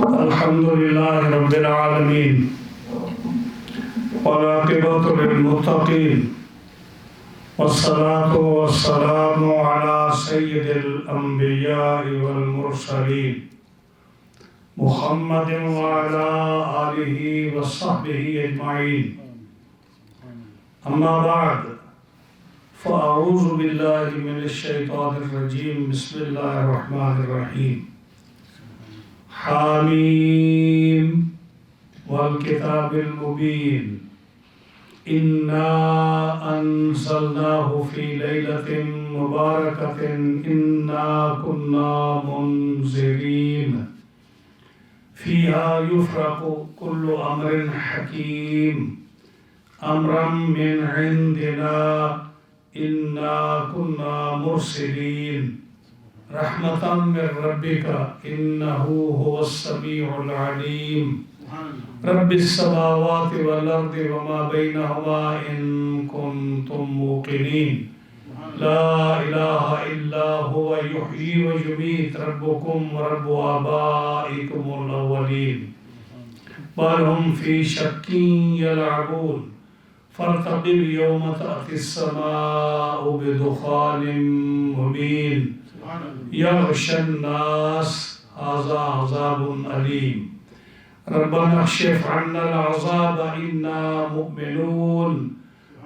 الحمد لله رب العالمين والعاقبة للمتقين والصلاة والسلام على سيد الأنبياء والمرسلين محمد وعلى آله وصحبه أجمعين. أما بعد فأعوذ بالله من الشيطان الرجيم. بسم الله الرحمن الرحيم. حاميم والكتاب المبين إنا أنزلناه في ليلة مباركة إنا كنا منذرين فيها يفرق كل أمر حكيم أمرا من عندنا إنا كنا مرسلين رحمة من ربك إنه هو السميع العليم. رب السماوات والأرض وما بينهما إن كنتم موقنين لا إله إلا هو يحيي ويميت ربكم ورب آبائكم الأولين بل هم في شك يلعبون فارتقب يوم تأتي السماء بدخان مبين يغشى الناس هذا عذاب أليم. ربنا اكشف عنا العذاب إنا مؤمنون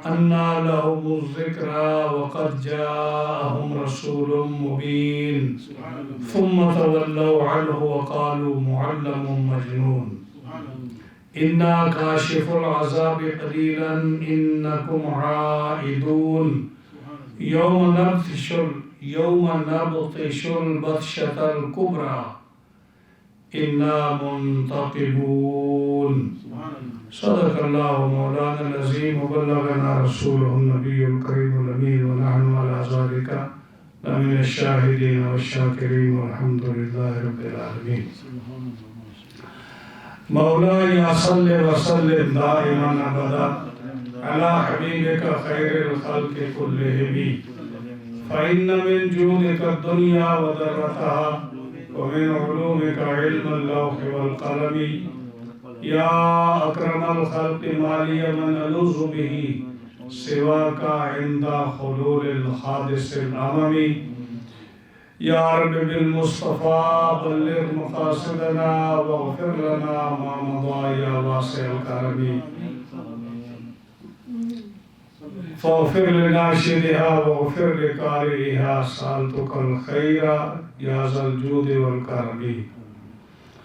أنى لهم الذكرى وقد جاءهم رسول مبين ثم تولوا عنه وقالوا معلم مجنون. إنا كاشف العذاب قليلا إنكم عائدون يوم نبطش البطشة الكبرى إنا منتقمون. صدق الله مولانا العظيم وبلغنا رسوله النبي الكريم الأمين ونحن على ذلك لمن الشاهدين والشاكرين والحمد لله رب العالمين. مولاي صل وسلم دائما أبدا على حبيبك خير الخلق كلهم فإن من جودك الدنيا وذرتها ومن علومك علم اللوح والقلم يا أكرم الخلق ما لي من ألوذ به سواك عند حلول الحادث الأمم. يا رب بالمصطفى بلغ مقاصدنا واغفر لنا ما مضى يا واسع الكرم فاغفر لناشدها واغفر لقارئها سألتك الخير يا ذا الجود والكرم.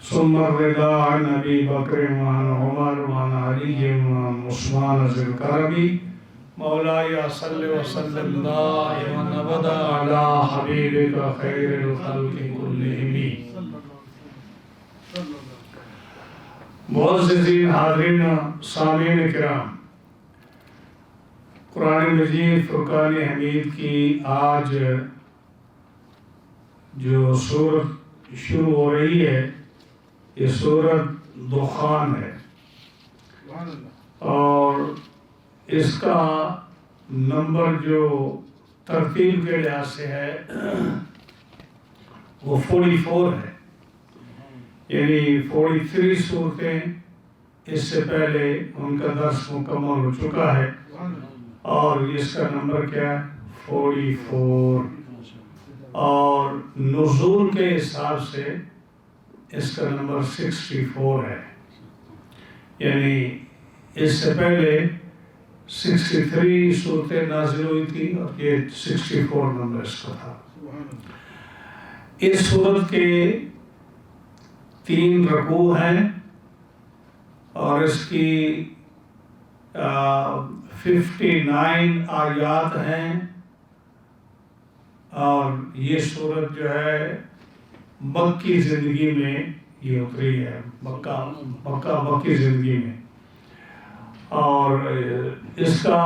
ثم الرضا عن أبي بكر وعن عمر وعن علي وعن عثمان ذي الكرم. مولاي صل وسلم دائما أبدا على حبيبك خير الخلق كلهم. معززین حاضرین سامعین کرام، قرآن مجید فرقان حمید کی آج جو سورت شروع ہو رہی ہے یہ سورت دخان ہے اور اس کا نمبر جو ترتیب کے لحاظ سے ہے وہ 44 ہے، یعنی 43 صورتیں اس سے پہلے ان کا درس مکمل ہو چکا ہے اور اس کا نمبر کیا ہے 44 اور نزول کے حساب سے اس کا نمبر 64 ہے، یعنی اس سے پہلے 63 صورتیں نازل ہوئی تھی اور یہ 64 نمبر اس کا تھا۔ اس صورت کے 3 رکوع ہیں اور اس کی 59 آیات ہیں اور یہ صورت جو ہے مکی زندگی میں یہ اتری ہے، مکی زندگی میں، اور اس کا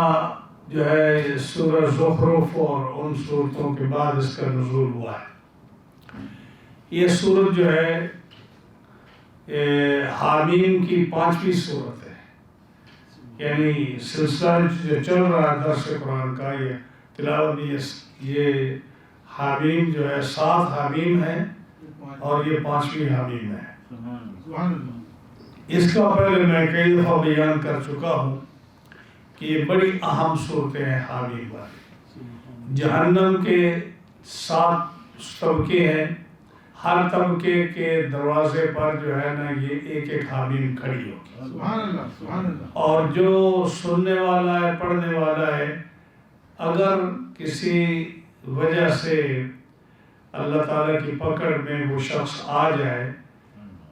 جو ہے سورہ زخرف اور ان صورتوں کے بعد اس کا نزول ہوا ہے۔ یہ صورت جو ہے حامیم کی 5ویں صورت ہے، یعنی سلسلہ جو چل رہا ہے درس قرآن کا یہ تلاوت یہ حامیم جو ہے 7 حامیم ہے اور یہ 5ویں حامیم ہے۔ اس کا پہلے میں کئی دفعہ بیان کر چکا ہوں کہ یہ بڑی اہم صورتیں ہیں حامیم والی۔ جہنم کے 7 طبقے ہیں، ہر طبقے کے دروازے پر جو ہے نا یہ ایک ایک حامیم کھڑی ہوگی، اور جو سننے والا ہے، پڑھنے والا ہے، اگر کسی وجہ سے اللہ تعالیٰ کی پکڑ میں وہ شخص آ جائے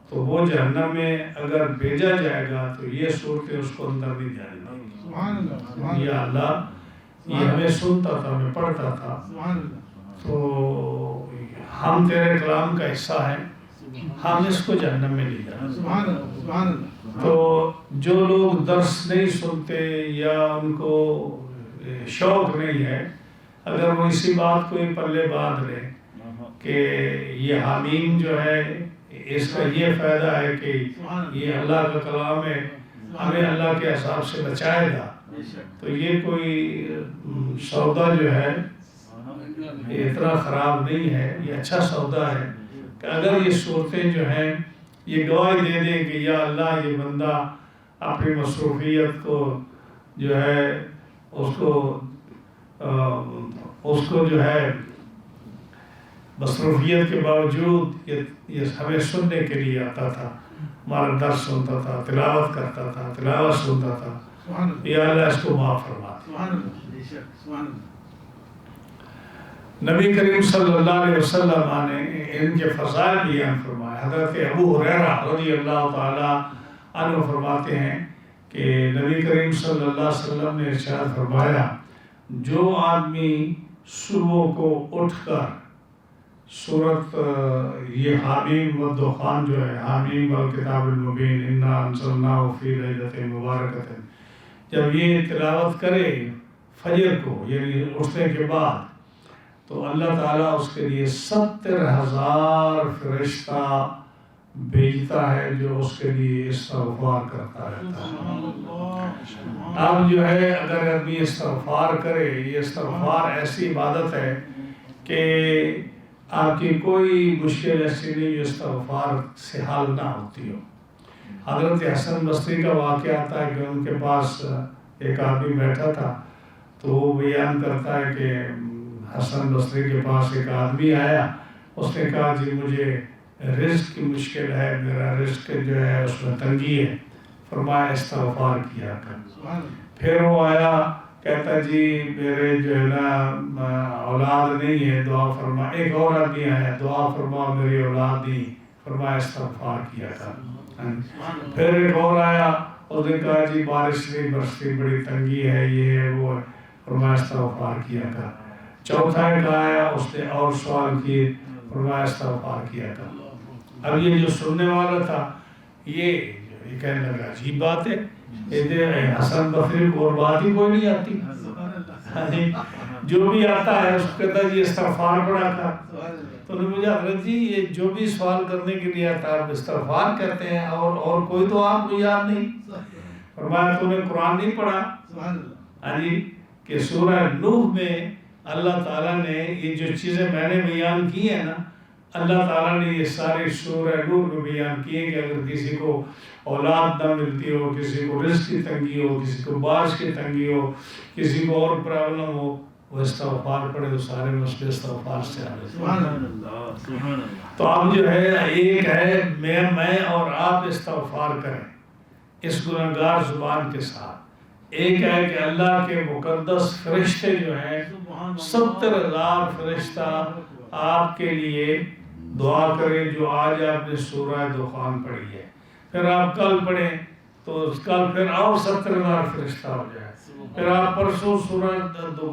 تو وہ جہنم میں اگر بھیجا جائے گا تو یہ صورتیں اس کو اندر نہیں جائیں گی۔ یا اللہ، یہ ہمیں سنتا تھا، ہمیں پڑھتا تھا، تو ہم تیرے کلام کا حصہ ہیں، ہم اس کو جہنم میں نہیں جائیں۔ تو جو لوگ درس نہیں سنتے یا ان کو شوق نہیں ہے، اگر وہ اسی بات کو ہی پلے باندھ لیں کہ یہ حامیم جو ہے اس کا یہ فائدہ ہے کہ یہ اللہ کا کلام ہے، ہمیں اللہ کے عذاب سے بچائے گا، تو یہ کوئی سودا جو ہے یہ اتنا خراب نہیں ہے، یہ اچھا سودا ہے کہ اگر یہ صورتیں جو ہیں یہ گواہی دے دیں کہ یا اللہ یہ بندہ اپنی مصروفیت کو جو ہے اس کو جو ہے مصروفیت کے باوجود یہ ہمیں سننے کے لیے آتا تھا، ہمارا درس سنتا تھا، تلاوت کرتا تھا، تلاوت سنتا تھا، یا اللہ اس کو معاف فرما دے۔ نبی کریم صلی اللہ علیہ وسلم نے ان کے فضائل بیان فرمائے۔ حضرت ابو ہریرہ رضی اللہ تعالی عنہ فرماتے ہیں کہ نبی کریم صلی اللہ علیہ وسلم نے ارشاد فرمایا، جو آدمی صبح کو اٹھ کر سورت یہ حامیم والدخان جو ہے، حامیم والکتاب المبین انا انزلناہ فی لیلۃ مبارکۃ، جب یہ تلاوت کرے فجر کو یعنی اٹھنے کے بعد، تو اللہ تعالیٰ اس کے لیے 70,000 فرشتہ بھیجتا ہے جو اس کے لیے استغفار کرتا رہتا ہے۔ اب جو ہے اگر آدمی استغفار کرے، یہ استغفار ایسی عبادت ہے کہ آپ کی کوئی مشکل ایسی نہیں جو استغفار سے حل نہ ہوتی ہو۔ حضرت حسن بصری کا واقعہ آتا ہے کہ ان کے پاس ایک آدمی بیٹھا تھا، تو وہ بیان کرتا ہے کہ حسن بصری کے پاس ایک آدمی آیا، اس نے کہا جی مجھے رزق کی مشکل ہے، میرا رزق جو ہے اس میں تنگی ہے، فرمایا استغفار کیا کر۔ پھر وہ آیا، کہتا جی میرے جو ہے نا اولاد نہیں ہے، دعا فرما۔ ایک اور آدمی آیا، دعا فرما میری اولاد نہیں، فرمایا استغفار کیا کر۔ پھر ایک اور آیا، اس نے کہا جی بارش نہیں برستی، بڑی تنگی ہے، یہ ہے وہ ہے، فرمایا استغفار کیا کر۔ چوتھا ایک آیا، اس نے اور سوال کیے، فرمایا استغفار کیا کر۔ اب یہ جو سننے والا تھا یہ کہنے لگا عجیب بات ہے، حسن بصری کو اور بات ہی کوئی نہیں آتی، جو بھی آتا ہے اس کو کہتا ہے جی استغفار پڑھا کر۔ تو نے مجھے حضرت جی یہ جو بھی سوال کرنے کے لیے آتا ہے آپ استغفار کہتے ہیں اور کوئی تو آپ کو یاد نہیں؟ فرمایا تو نے قرآن نہیں پڑھا کہ سورہ نوح میں اللہ تعالیٰ نے یہ جو چیزیں میں نے بیان کی ہیں نا، اللہ تعالیٰ نے یہ ساری سورہ نور میں بیان کی ہے کہ اگر کسی کو اولاد نہ ملتی ہو، کسی کو رزق کی تنگی ہو، کسی کو بارش کی تنگی ہو، کسی کو اور پرابلم ہو، وہ استغفار پڑھے تو سارے مسئلے استغفار سے آ جائے۔ تو اب جو ہے ایک ہے میں اور آپ استغفار کریں اس گنہگار زبان کے ساتھ، ایک ہے کہ اللہ کے مقدس فرشتے جو ہیں 70,000 فرشتہ آپ کے لیے دعا کریں، جو آج آپ نے سورہ دخان پڑھی ہے، پھر آپ کل پڑھیں تو کل پھر اور 70,000 فرشتہ ہو جائے، پھر آپ پرسوں سورہ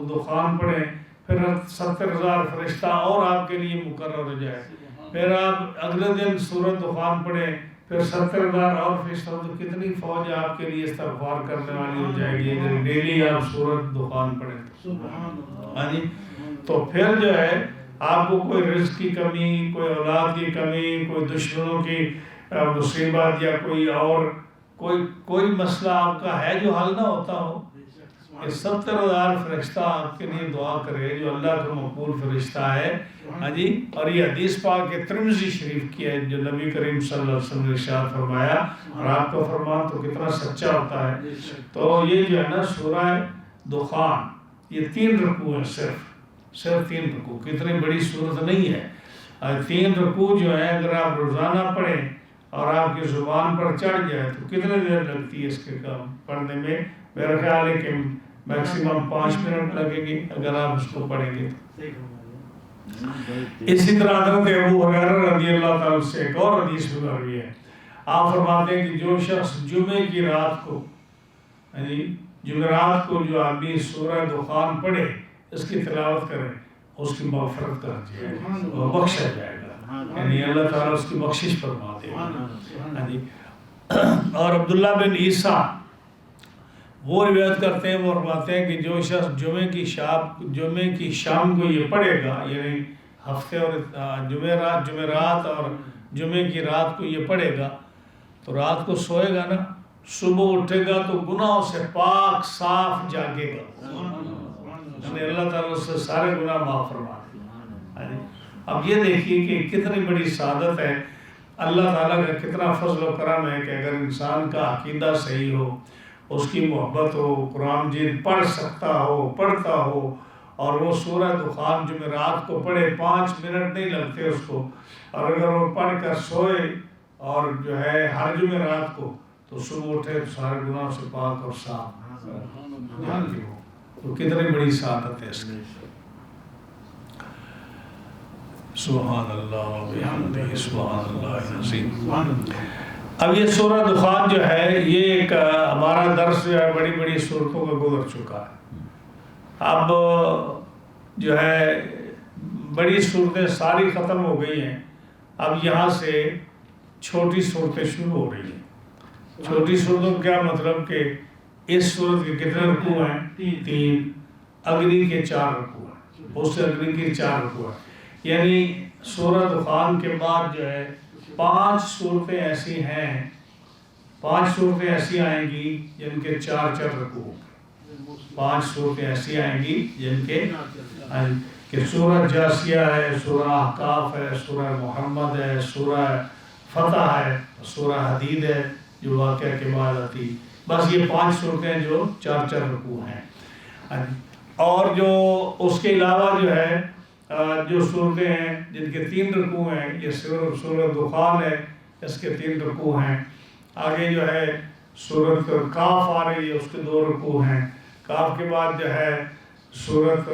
دخان پڑھیں، پھر 70,000 فرشتہ اور آپ کے لیے مقرر ہو جائے، پھر آپ اگلے دن سورہ دخان پڑھیں، پھر 70,000 اور فرشتہ، تو کتنی فوج آپ کے لیے استغفار کرنے والی ہو جائے گی اگر ڈیلی آپ سورہ دخان پڑھیں۔ تو پھر جو ہے آپ کو کوئی رزق کی کمی، کوئی اولاد کی کمی، کوئی دشمنوں کی مصیبت یا کوئی اور کوئی مسئلہ آپ کا ہے جو حل نہ ہوتا ہو، کہ 70,000 فرشتہ آپ کے لیے دعا کرے جو اللہ کا مقبول فرشتہ ہے. ہاں جی. اور یہ حدیث پاک کے ترمذی شریف کی ہے جو نبی کریم صلی اللہ علیہ وسلم نے ارشاد فرمایا, اور آپ کا فرمان تو کتنا سچا ہوتا ہے. تو یہ جو ہے نا سورہ دخان یہ 3 رکوع ہیں, صرف 3 رکوع, کتنی بڑی صورت نہیں ہے. 3 رکوع جو ہے اگر آپ روزانہ پڑھیں اور آپ کی زبان پر چڑھ جائے تو کتنے دیر لگتی ہے اس کے کام پڑھنے میں؟ میرا خیال ہے کہ میکسیمم 5 منٹ لگیں گے اگر آپ اس کو پڑھیں گے. اسی طرح حضرت ابو ہریرہ رضی اللہ تعالیٰ سے ایک اور حدیث مروی ہے. آپ فرماتے ہیں کہ جو شخص جمعے کی رات کو, جمعرات کو جو آدمی سورہ دخان پڑھے اس کی تلاوت کرے اس کی مغفرت کر دی جائے گی, وہ بخشا جائے گا, یعنی اللہ تعالیٰ اس کی بخشش فرماتے ہیں. اور عبداللہ بن عیسیٰ وہ روایت کرتے ہیں, وہ فرماتے ہیں کہ جو شخص جمعے کی شام کو یہ پڑھے گا, یعنی ہفتے اور جمعرات اور جمعے کی رات کو یہ پڑھے گا تو رات کو سوئے گا نا, صبح اٹھے گا تو گناہوں سے پاک صاف جاگے گا, یعنی اللہ تعالیٰ اس سے سارے گناہ معاف فرما دے. اب یہ دیکھیے کہ کتنی بڑی سعادت ہے, اللہ تعالیٰ کا کتنا فضل و کرم ہے کہ اگر انسان کا عقیدہ صحیح ہو, اس کی محبت ہو, قرآن مجید پڑھ سکتا ہو, پڑھتا ہو, اور وہ سورہ دخان جمعرات کو پڑھے 5 منٹ نہیں لگتے اس کو, اور اگر وہ پڑھ کر سوئے اور جو ہے ہر جمعرات کو تو صبح اٹھے تو سارے گناہوں سے پاک اور صاف, تو کتنی بڑی سعادت ہے اس کی. سبحان اللہ و بحمدہ سبحان اللہ العظیم. اب یہ سورہ دخان جو ہے یہ ایک ہمارا درس جو ہے بڑی بڑی صورتوں کا گزر چکا ہے. اب جو ہے بڑی صورتیں ساری ختم ہو گئی ہیں, اب یہاں سے چھوٹی صورتیں شروع ہو رہی ہیں. چھوٹی صورتوں کا کیا مطلب کہ اس صورت کے کتنے رکوع ہیں؟ 3. اگلی کے 4 رکوع ہیں, اس سے اگلی کے 4 رکوع ہیں. یعنی سورہ دخان کے بعد جو ہے 5 صورتیں ایسی ہیں, 5 صورتیں ایسی آئیں گی جن کے 4 رکوع. 5 صورتیں ایسی آئیں گی جن کے کہ سورہ جاسیہ ہے, سورہ احقاف ہے, سورہ محمد ہے, سورہ فتح ہے, سورہ حدید ہے جو واقعہ کے بعد آتی. بس یہ 5 صورتیں جو 4 رکوع ہیں. اور جو اس کے علاوہ جو ہے جو صورتیں ہیں جن کے 3 رکوع ہیں, یہ سورہ دخان ہے, اس کے 3 رکوع ہیں. آگے جو ہے سورۃ کاف آ رہی ہے, اس کے 2 رکوع ہیں. کاف کے بعد جو ہے سورۃ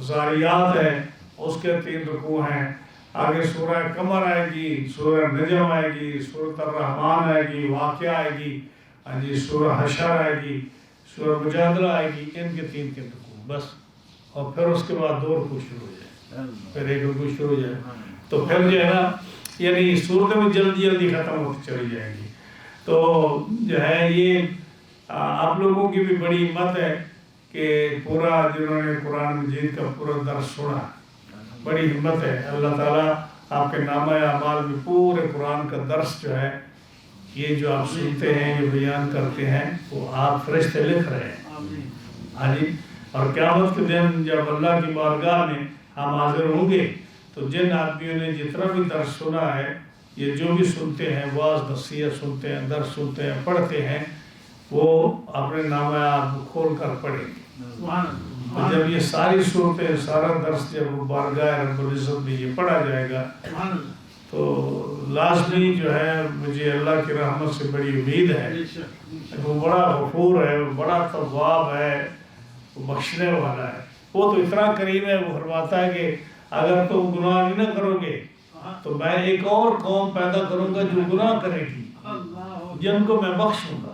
زاریات ہے, اس کے 3 رکوع ہیں. آگے سورہ قمر آئے گی, سورہ نجم آئے گی, سورۃ الرحمن آئے گی, واقعہ آئے گی, سورہ حشر آئے گی, سورہ مجادلہ آئے گی. ان کے 3 رکوع بس, اور پھر اس کے بعد 2 رکوع شروع ہو جائے, پھر 1 رکوع شروع ہو جائے. تو پھر جو ہے نا یعنی صورتیں بھی جلدی ختم ہوتی چلی جائیں گی. تو جو ہے یہ آپ لوگوں کی بھی بڑی ہمت ہے کہ پورا جنہوں نے قرآن مجید کا پورا درس سنا, بڑی ہمت ہے. اللہ تعالیٰ آپ کے نامہ اعمال میں پورے قرآن کا درس جو ہے یہ جو آپ سنتے ہیں, جو بیان کرتے ہیں, وہ آپ فرشتے لکھ رہے ہیں. ہاں جی. اور قیامت کے دن جب اللہ کی بارگاہ میں ہم حاضر ہوں گے تو جن آدمیوں نے جتنا بھی درس سنا ہے, یہ جو بھی سنتے ہیں, واعظ نصیحت سنتے ہیں, درس سنتے ہیں, پڑھتے ہیں, وہ اپنے نامہ اعمال کھول کر پڑھیں گے. جب یہ ساری صورتیں, سارا درس جب بارگاہ رب العزت میں یہ پڑھا جائے گا تو لازمی جو ہے مجھے اللہ کی رحمت سے بڑی امید ہے. وہ بڑا غفور ہے, وہ بڑا تواب ہے, وہ بخشنے والا ہے. وہ تو اتنا کریم ہے, وہ فرماتا ہے کہ اگر تم گناہ نہیں نہ کرو گے تو میں ایک اور قوم پیدا کروں گا جو گناہ کرے گی, جن کو میں بخشوں گا.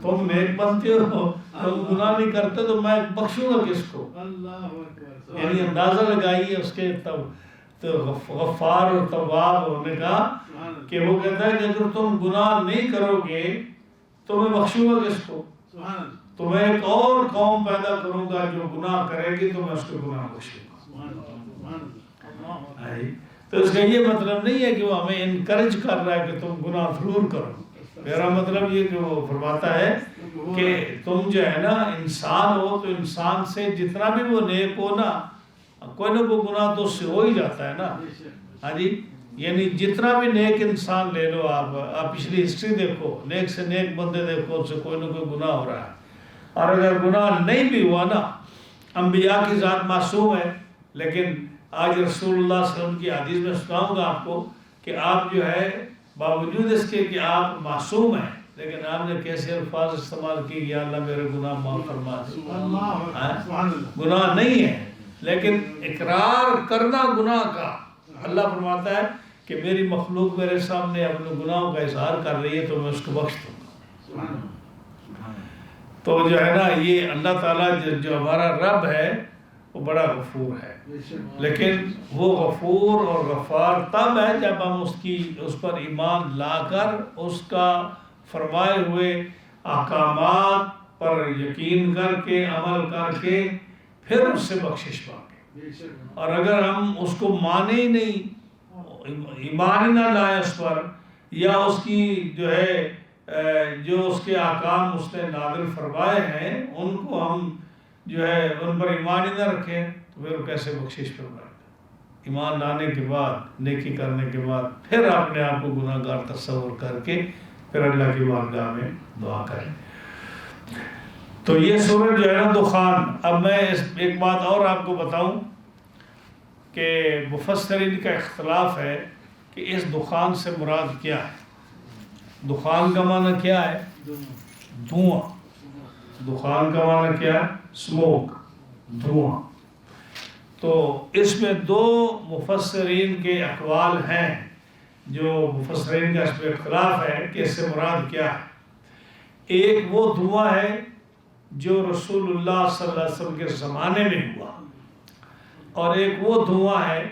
تم نیک بنتے ہو, تم گناہ نہیں کرتے تو میں بخشوں گا کس کو؟ یعنی اندازہ لگائیے اس کے غفار اور تواب ہونے کا کہ وہ کہتا ہے کہ اگر تم گناہ نہیں کرو گے تو میں بخشوں گا کس کو؟ تو میں ایک اور قوم پیدا کروں گا جو گناہ کرے گی تو میں اس کو گناہ بخشوں گا. تو اس کا یہ مطلب نہیں ہے کہ وہ ہمیں انکریج کر رہا ہے کہ تم گناہ ضرور کرو, میرا مطلب یہ کہ وہ فرماتا ہے کہ تم جو ہے نا انسان ہو تو انسان سے جتنا بھی وہ نیک ہو نا کوئی نہ کوئی گناہ تو اس سے ہو ہی جاتا ہے نا. ہاں جی یعنی جتنا بھی نیک انسان لے لو آپ پچھلی ہسٹری دیکھو نیک سے نیک بندے دیکھو اس سے کوئی نہ کوئی گناہ ہو رہا ہے. اور اگر گناہ نہیں بھی ہوا نا انبیاء کی ذات معصوم ہے لیکن آج رسول اللہ صلی اللہ علیہ وسلم کی حدیث میں سناؤں گا آپ کو کہ آپ جو ہے باوجود اس کے کہ آپ معصوم ہیں لیکن آپ نے کیسے الفاظ استعمال کی یا اللہ میرے گناہ معاف فرما دے. گناہ نہیں ہے لیکن اقرار کرنا گناہ کا. اللہ فرماتا ہے کہ میری مخلوق میرے سامنے اپنے گناہوں کا اظہار کر رہی ہے تو میں اس کو بخش دوں گا. تو جو ہے نا یہ اللہ تعالیٰ جو ہمارا رب ہے وہ بڑا غفور ہے لیکن وہ غفور اور غفار تب ہے جب ہم اس پر ایمان لا کر اس کا فرمائے ہوئے احکامات پر یقین کر کے عمل کر کے پھر اس سے بخشش مانگے. اور اگر ہم اس کو مانے ہی نہیں ایمان ہی نہ لائے اس پر یا اس کی جو ہے جو اس کے احکام اس نے نازل فرمائے ہیں ان کو ہم جو ہے ان پر ایمان ہی نہ رکھیں تو پھر وہ کیسے بخشش فرمائے گا. ایمان لانے کے بعد نیکی کرنے کے بعد پھر اپنے آپ کو گناہ گار تصور کر کے پھر اللہ کی بارگاہ میں دعا کریں. تو یہ سورہ جو ہے نا دخان. اب میں ایک بات اور آپ کو بتاؤں کہ مفسرین کا اختلاف ہے کہ اس دخان سے مراد کیا ہے. دخان کا معنی کیا ہے؟ دھواں. دخان کا معنی کیا ہے؟ اسموک دھواں. تو اس میں دو مفسرین کے اقوال ہیں جو مفسرین کا اس میں اختلاف ہے کہ اس سے مراد کیا ہے. ایک وہ دھواں ہے جو رسول اللہ صلی اللہ علیہ وسلم کے زمانے میں ہوا اور ایک وہ دھواں ہے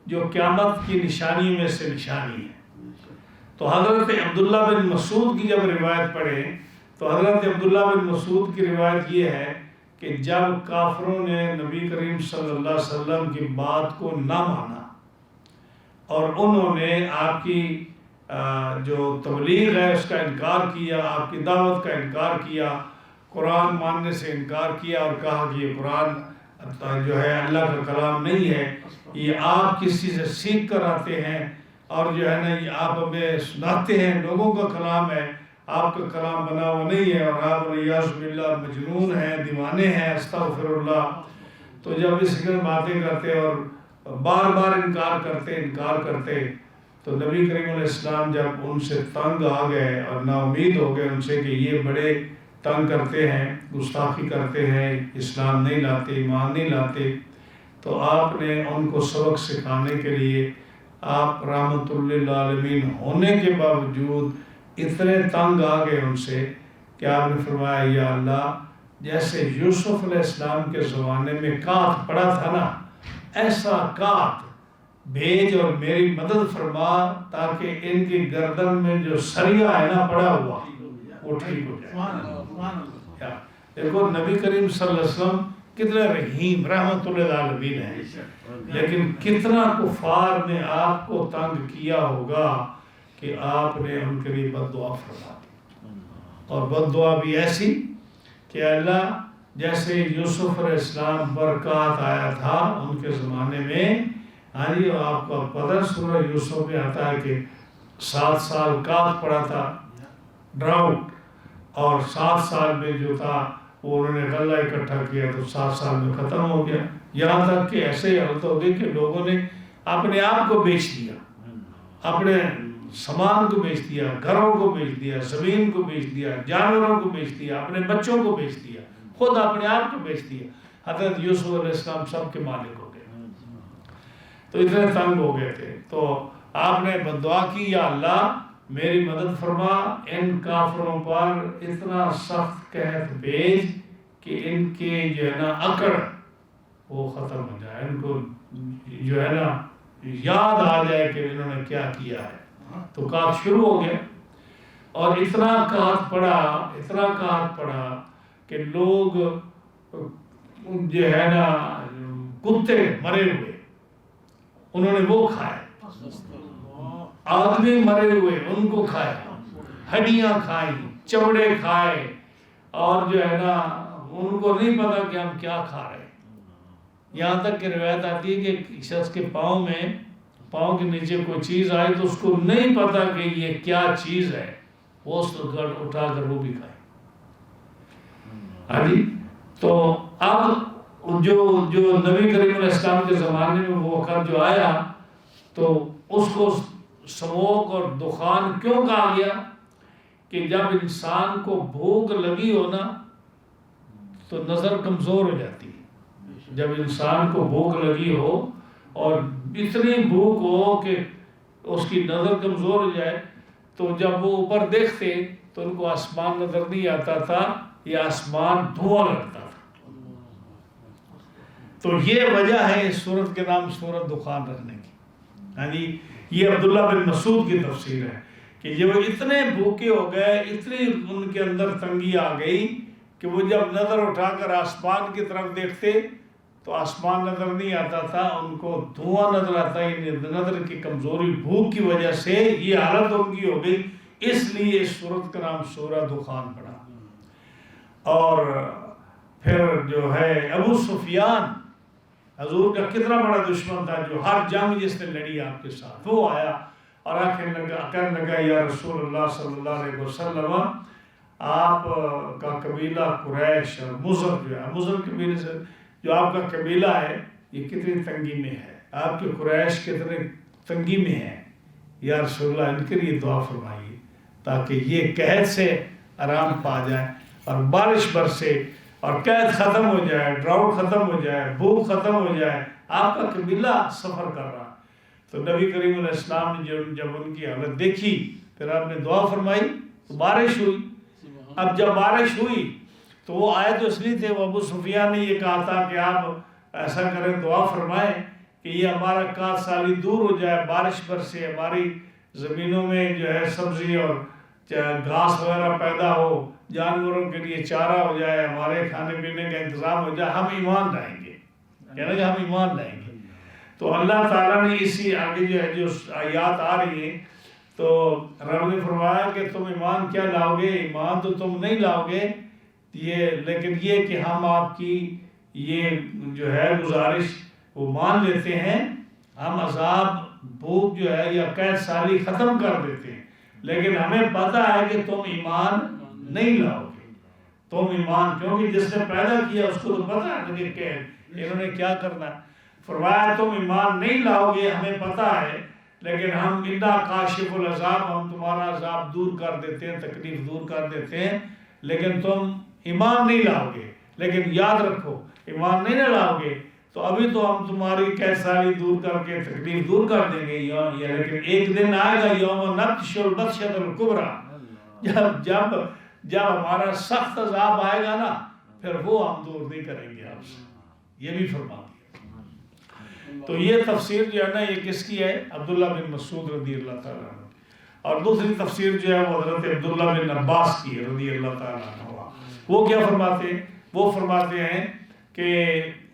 جو قیامت کی نشانی میں سے نشانی ہے. تو حضرت عبداللہ بن مسعود کی جب روایت پڑھیں تو حضرت عبداللہ بن مسعود کی روایت یہ ہے کہ جب کافروں نے نبی کریم صلی اللہ علیہ وسلم کی بات کو نہ مانا اور انہوں نے آپ کی جو تبلیغ ہے اس کا انکار کیا آپ کی دعوت کا انکار کیا قرآن ماننے سے انکار کیا اور کہا کہ یہ قرآن جو ہے اللہ کا کلام نہیں ہے یہ آپ کسی سے سیکھ کر آتے ہیں اور جو ہے نا یہ آپ ہمیں سناتے ہیں لوگوں کا کلام ہے آپ کا کلام بنا ہوا نہیں ہے اور آپ علیہ باللہ مجنون ہیں دیوانے ہیں استغفر اللہ. تو جب اس کی باتیں کرتے اور بار بار انکار کرتے تو نبی کریم علیہ السلام جب ان سے تنگ آ گئے اور نا امید ہو گئے ان سے کہ یہ بڑے تنگ کرتے ہیں گستاخی کرتے ہیں اسلام نہیں لاتے ایمان نہیں لاتے تو آپ نے ان کو سبق سکھانے کے لیے آپ رحمت للعالمین ہونے کے باوجود اتنے تنگ آ گئے ان سے کہ آپ نے فرمایا یا اللہ جیسے یوسف علیہ السلام کے زمانے میں کات پڑا تھا نا ایسا کات بھیج اور میری مدد فرما تاکہ ان کی گردن میں جو سریا ہے نا پڑا ہوا وہ ٹھیک ہو جائے. دیکھو نبی کریم صلی اللہ علیہ وسلم کتنا رحیم رحمت للعالمین ہے لیکن کتنا کفار نے آپ کو تنگ کیا ہوگا کہ آپ نے ان کے لیے بد دعا فرما دی اور بد دعا بھی ایسی کہ اللہ جیسے یوسف علیہ السلام برکات آیا تھا ان کے زمانے میں ہاں جی آپ کا پتہ سورہ یوسف میں آتا ہے کہ 7 سال کات پڑا تھا ڈراؤٹ اور 7 سال میں جو تھا وہ انہوں نے غلہ اکٹھا کیا تو 7 سال میں ختم ہو گیا. یہاں تک کہ ایسے حالت ہو گئی کہ لوگوں نے اپنے آپ کو بیچ دیا اپنے سامان کو بیچ دیا گھروں کو بیچ دیا زمین کو بیچ دیا جانوروں کو بیچ دیا اپنے بچوں کو بیچ دیا خود اپنے آپ کو بیچ دیا. حضرت یوسف علیہ السلام سب کے مالک ہو گئے تو اتنے تنگ ہو گئے تھے تو آپ نے بددعا کی یا اللہ میری مدد فرما ان کافروں پر اتنا سخت قحط بھیج کہ ان کے جو ہے نا اکڑ وہ ختم ہو جائے ان کو جو ہے نا یاد آ جائے کہ انہوں نے کیا کیا ہے. تو کات شروع ہو گیا اور اتنا کات پڑا کہ لوگ جو ہے نا کتے مرے ہوئے انہوں نے وہ کھائے آدمی مرے ہوئے ان کو کھایا ہڈیاں کھائیں، چمڑے کھائے، اور جو ہے نا ان کو نہیں پتا کہ ہم کیا کھا رہے ہیں۔ یہاں تک کہ روایت آتی ہے کہ ایک شخص کے پاؤں کے نیچے کوئی چیز آئی تو اس کو نہیں پتا کہ یہ کیا چیز ہے، وہ اس کو اٹھا کر وہ بھی کھائے۔ ہاں جی، تو اب جو نبی کریم علیہ السلام کے زمانے میں وہ وقت جو آیا تو اس کو سموک اور دخان کیوں کہا گیا کہ جب انسان کو بھوک لگی ہو نا تو نظر کمزور ہو جاتی ہے۔ جب انسان کو بھوک لگی ہو اور اتنی بھوک ہو کہ اس کی نظر کمزور ہو جائے تو جب وہ اوپر دیکھتے تو ان کو آسمان نظر نہیں آتا تھا، یہ آسمان دھواں لگتا تھا۔ تو یہ وجہ ہے اس سورت کے نام سورت دخان رکھنے کی۔ یعنی یہ عبداللہ بن مسعود کی تفسیر ہے کہ یہ وہ اتنے بھوکے ہو گئے، اتنی ان کے اندر تنگی آ گئی کہ وہ جب نظر اٹھا کر آسمان کی طرف دیکھتے تو آسمان نظر نہیں آتا تھا، ان کو دھواں نظر آتا، یعنی نظر کی کمزوری بھوک کی وجہ سے یہ حالت ان کی ہو گئی، اس لیے اس سورت کا نام سورہ دخان پڑا۔ اور پھر جو ہے ابو سفیان حضور کا کتنا بڑا دشمن تھا، جو ہر جنگ جس نے لڑی آپ کے ساتھ، وہ آیا اور کہنے لگا یا رسول اللہ صلی اللہ علیہ وسلم، آپ کا قبیلہ قریش اور مضر جو ہے، مضر قبیلے سے جو آپ کا قبیلہ ہے یہ کتنی تنگی میں ہے، آپ کے قریش کتنے تنگی میں ہیں، یا رسول اللہ ان کے لیے دعا فرمائیے تاکہ یہ قحط سے آرام پا جائیں اور بارش برسے اور قحط ختم ہو جائے، ڈراؤٹ ختم ہو جائے، بھوک ختم ہو جائے، آپ کا قبیلہ سفر کر رہا۔ تو نبی کریم علیہ السلام نے جب ان کی حالت دیکھی پھر آپ نے دعا فرمائی تو بارش ہوئی۔ اب جب بارش ہوئی تو وہ آئے تو اس لیے تھے، وہ ابو سفیان نے یہ کہا تھا کہ آپ ایسا کریں، دعا فرمائیں کہ یہ ہمارا قحط سالی دور ہو جائے، بارش برسے، ہماری زمینوں میں جو ہے سبزی اور گھاس وغیرہ پیدا ہو، جانوروں کے لیے چارہ ہو جائے، ہمارے کھانے پینے کا انتظام ہو جائے، ہم ایمان لائیں گے، کہنا کہ ہم ایمان لائیں گے۔ تو اللہ تعالیٰ نے اسی آگے جو ہے جو آیات آ رہی ہیں تو رب نے فرمایا کہ تم ایمان کیا لاؤ گے، ایمان تو تم نہیں لاؤ گے، لیکن یہ کہ ہم آپ کی یہ جو ہے گزارش وہ مان لیتے ہیں، ہم عذاب بھوک جو ہے یا قحط سالی ختم کر دیتے ہیں، لیکن ہمیں پتہ ہے کہ تم ایمان نہیں لاؤ گے، تم ایمان، کیونکہ جس نے پیدا کیا اس کو تو پتہ ہے کہ انہوں نے کیا کرنا ہے۔ فرمایا تم ایمان نہیں لاؤ گے، ہمیں پتہ ہے، لیکن ہم انا کاشف العذاب، ہم تمہارا عذاب دور کر دیتے ہیں، تکلیف دور کر دیتے ہیں، لیکن تم ایمان نہیں لاؤ گے۔ لیکن یاد رکھو ایمان نہیں لاؤ گے تو ابھی تو ہم تمہاری قحط سالی دور کر کے تکلیف دور کر دیں گے، لیکن ایک دن آئے گا یوم نبطش البطشۃ الکبریٰ، جب ہمارا سخت عذاب آئے گا نا پھر وہ ہم دور نہیں کریں گے آپ سے، یہ بھی فرما دیا۔ تو یہ تفسیر جو ہے نا یہ کس کی ہے؟ عبداللہ بن مسعود رضی اللہ تعالیٰ عنہ۔ اور دوسری تفسیر جو ہے وہ حضرت عبداللہ بن عباس کی رضی اللہ تعالیٰ عنہ۔ وہ کیا فرماتے ہیں؟ وہ فرماتے ہیں کہ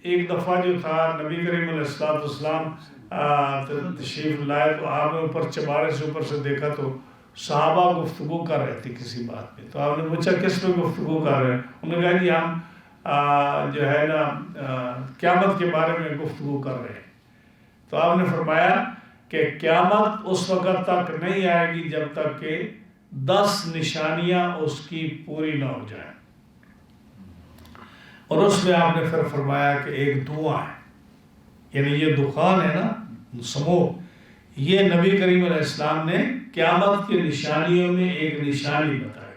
ایک دفعہ جو تھا نبی کریم علیہ السلام تشریف لائے تو آپ نے اوپر چبارے سے اوپر سے دیکھا تو صحابہ گفتگو کر رہے تھے کسی بات پہ، تو آپ نے پوچھا کس پہ گفتگو کر رہے ہیں؟ انہوں نے کہا جی ہم جو ہے نا قیامت کے بارے میں گفتگو کر رہے ہیں۔ تو آپ نے فرمایا کہ قیامت اس وقت تک نہیں آئے گی جب تک کہ 10 نشانیاں اس کی پوری نہ ہو جائیں، اور اس میں آپ نے پھر فرمایا کہ ایک دھواں ہے، یعنی یہ دخان ہے نا سموک، یہ نبی کریم علیہ السلام نے قیامت کی نشانیوں میں ایک نشانی بتائی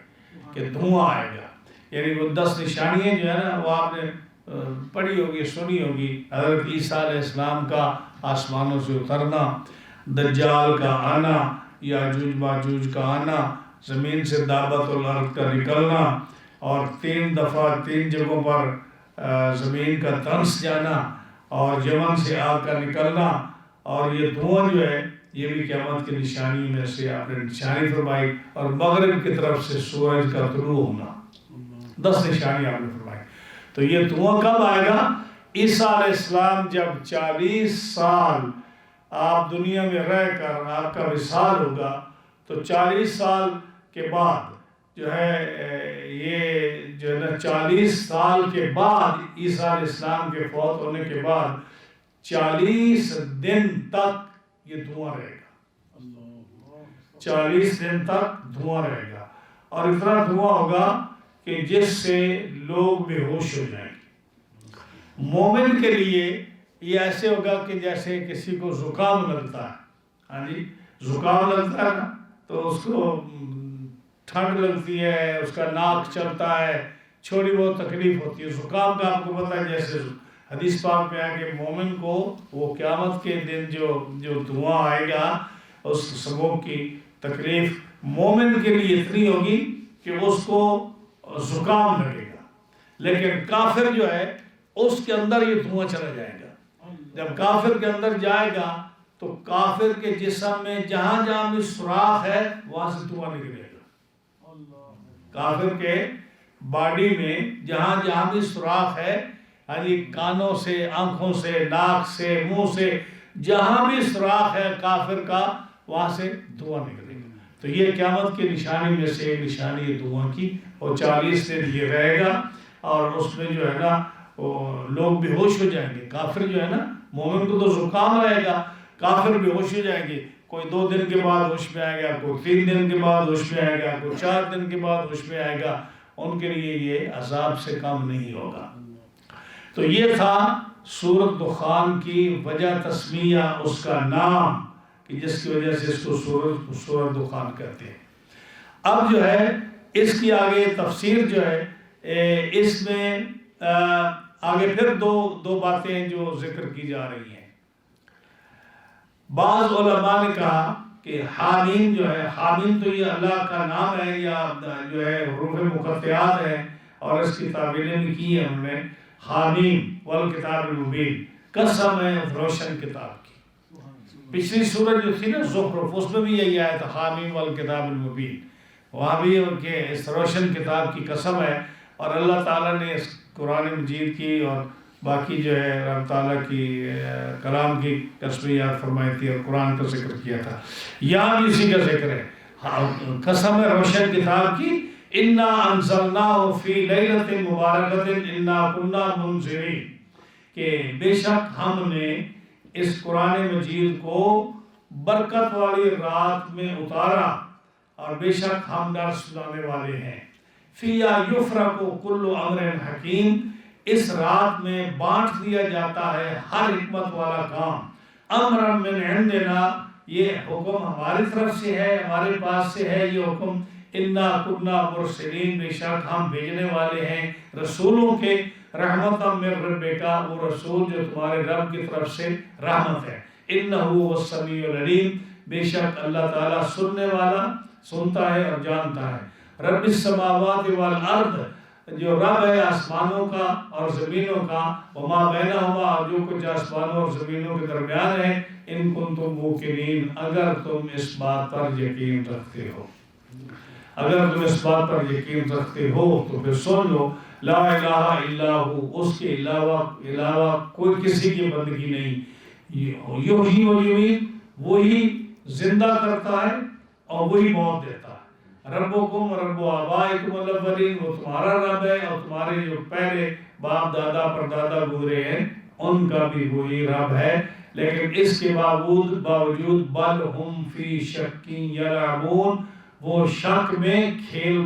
کہ دھواں آئے گا، یعنی وہ 10 نشانیاں جو ہے نا وہ آپ نے پڑھی ہوگی، سنی ہوگی، حضرت عیسیٰ علیہ السلام کا آسمانوں سے اترنا، دجال کا آنا، یاجوج ماجوج کا آنا، زمین سے دابت الارض کا نکلنا، اور 3 دفعہ 3 جگہوں پر زمین کا دنس جانا، اور یمن سے آگ کا نکلنا، اور یہ دھواں جو ہے یہ بھی قیامت کی نشانی میں سے آپ نے نشانی فرمائی، اور مغرب کی طرف سے سورج کا طلوع ہونا، 10 نشانی آپ نے فرمائی۔ تو یہ دھواں کب آئے گا؟ عیسیٰ علیہ السلام جب 40 سال آپ دنیا میں رہ کر آپ کا وصال ہوگا، تو 40 سال کے بعد جو ہے یہ جو ہے نا 40 سال کے بعد عیسیٰ علیہ السلام کے فوت ہونے کے بعد 40 دن تک یہ دھواں رہے گا، 40 دن تک دھواں رہے گا، اور اتنا دھواں ہوگا کہ جس سے لوگ بے ہوش ہو جائیں گے۔ مومن کے لیے یہ ایسے ہوگا کہ جیسے کسی کو زکام لگتا ہے، ہاں جی زکام لگتا ہے نا تو اس کو ٹھنڈ لگتی ہے، اس کا ناک چلتا ہے، چھوٹی بہت تکلیف ہوتی ہے۔ زکام کا آپ کو پتہ ہے، جیسے حدیث پاک میں ہے کہ مومن کو وہ قیامت کے دن جو دھواں آئے گا اس سموم کی تکلیف مومن کے لیے اتنی ہوگی کہ اس کو زکام لگے گا، لیکن کافر جو ہے اس کے اندر یہ دھواں چلا جائے گا۔ جب کافر کے اندر جائے گا تو کافر کے جسم میں جہاں جہاں بھی سوراخ ہے وہاں سے دھواں نکلے گا۔ کافر کے باڈی میں جہاں جہاں بھی سوراخ ہے، یعنی کانوں سے، آنکھوں سے، ناک سے، منہ سے، جہاں بھی سوراخ ہے کافر کا وہاں سے دھواں نکلے گا۔ تو یہ قیامت کی نشانی میں سے ایک نشانی ہے دھواں کی، اور 40 دن یہ رہے گا، اور اس میں جو ہے نا لوگ بے ہوش ہو جائیں گے۔ کافر جو ہے نا، مومن کو تو زکام رہے گا، کافر بے ہوش ہو جائیں گے۔ کوئی 2 دن کے بعد ہوش میں آئے گا، کوئی 3 دن کے بعد ہوش میں آئے گا، کوئی 4 دن کے بعد ہوش میں آئے گا۔ ان کے لیے یہ عذاب سے کم نہیں ہوگا۔ تو یہ تھا سورۃ دخان کی وجہ تسمیہ، اس کا نام کہ جس کی وجہ سے اس کو سورۃ دخان کہتے ہیں۔ اب جو ہے اس کی آگے تفسیر جو ہے اس میں آگے پھر دو باتیں جو ذکر کی جا رہی ہیں۔ بعض علماء نے کہا کہ حامیم جو ہے، حامیم تو یہ اللہ کا نام ہے یا جو ہے حروف مقطعات ہے، اور اس کی تعبیریں بھی کی ہیں انہوں نے۔ حامیم والکتاب المبین، قسم ہے روشن کتاب کی۔ پچھلی سورت جو تھی نا زخرف، اس میں بھی یہی آیا تھا حامیم والکتاب المبین، وہاں بھی ان کے اس روشن کتاب کی قسم ہے۔ اور اللہ تعالیٰ نے اس قرآن مجید کی اور باقی جو ہے رب تعالیٰ کی کلام کی قسمیات فرمائی تھی اور قرآن کا ذکر کیا تھا، یہاں بھی اسی کا ذکر ہے۔ قسم روشن کتاب کی، انا انزلناہ فی لیلۃ مبارکۃ انا کنا منذرین، کہ بے شک ہم نے اس قرآن مجید کو برکت والی رات میں اتارا، اور بے شک ہم ڈر سنانے والے ہیں۔ فیہا یفرق کل امر حکیم، اس رات میں بانٹ دیا جاتا ہے ہر حکمت والا کام۔ امرا من عندنا، یہ حکم ہماری طرف سے ہے، ہمارے پاس سے ہے یہ حکم۔ انا کنا مرسلین، بے شک ہم بھیجنے والے ہیں رسولوں کے۔ رحمتا من ربک، وہ رسول جو تمہارے رب کی طرف سے رحمت ہے۔ انہ هو السمیع العلیم، بے شک اللہ تعالیٰ سننے والا، سنتا ہے اور جانتا ہے۔ رب السماوات والارض، جو رب ہے آسمانوں کا اور زمینوں کا، وما بینہما، جو کچھ آسمانوں اور زمینوں کے درمیان ہے، ان کنتم موقنین، اگر تم اس بات پر یقین رکھتے ہو، اگر تم اس بات پر یقین رکھتے ہو تو پھر سن لو، لا الہ الا ہو، اس کے علاوہ کوئی کسی کی بندگی نہیں۔ یحیی و یمیت، وہی زندہ کرتا ہے اور وہی موت دیتا ہے۔ ربکم رب آبائکم الاولین، وہ تمہارا رب ہے اور تمہارے جو پہلے باپ دادا پردادا گزرے ہیں ان کا بھی وہی رب ہے۔ لیکن اس کے باوجود بل ہم فی شک یلعبون، وہ شک میں کھیل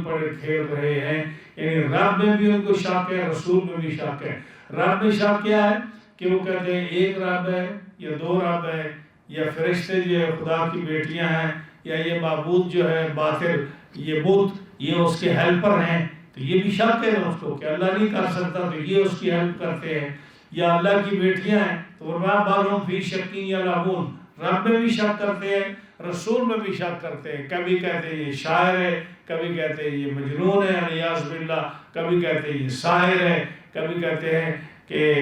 رہے ہیں، یعنی رب میں بھی ان کو شک ہے، رسول میں بھی شک ہے۔ رب میں شک کیا ہے کہ وہ کہتے ہیں ایک رب ہے یا 2 رب ہے، یا فرشتے جو ہے خدا کی بیٹیاں ہیں، یا یہ معبود جو ہے باطل، یہ بت یہ اس کے ہیلپر ہیں، تو یہ بھی شک ہے نا اس کو کہ اللہ نہیں کر سکتا تو یہ اس کی ہیلپ کرتے ہیں، یا اللہ کی بیٹیاں ہیں تو فرمایا بل ہم فی شک یلعبون، رب میں بھی شک کرتے ہیں، رسول میں بھی شک کرتے ہیں۔ کبھی کہتے ہیں یہ شاعر ہے، کبھی کہتے ہیں یہ مجنون ہے علیاذ باللہ، کبھی کہتے ہیں یہ ساحر ہے، کبھی کہتے ہیں کہ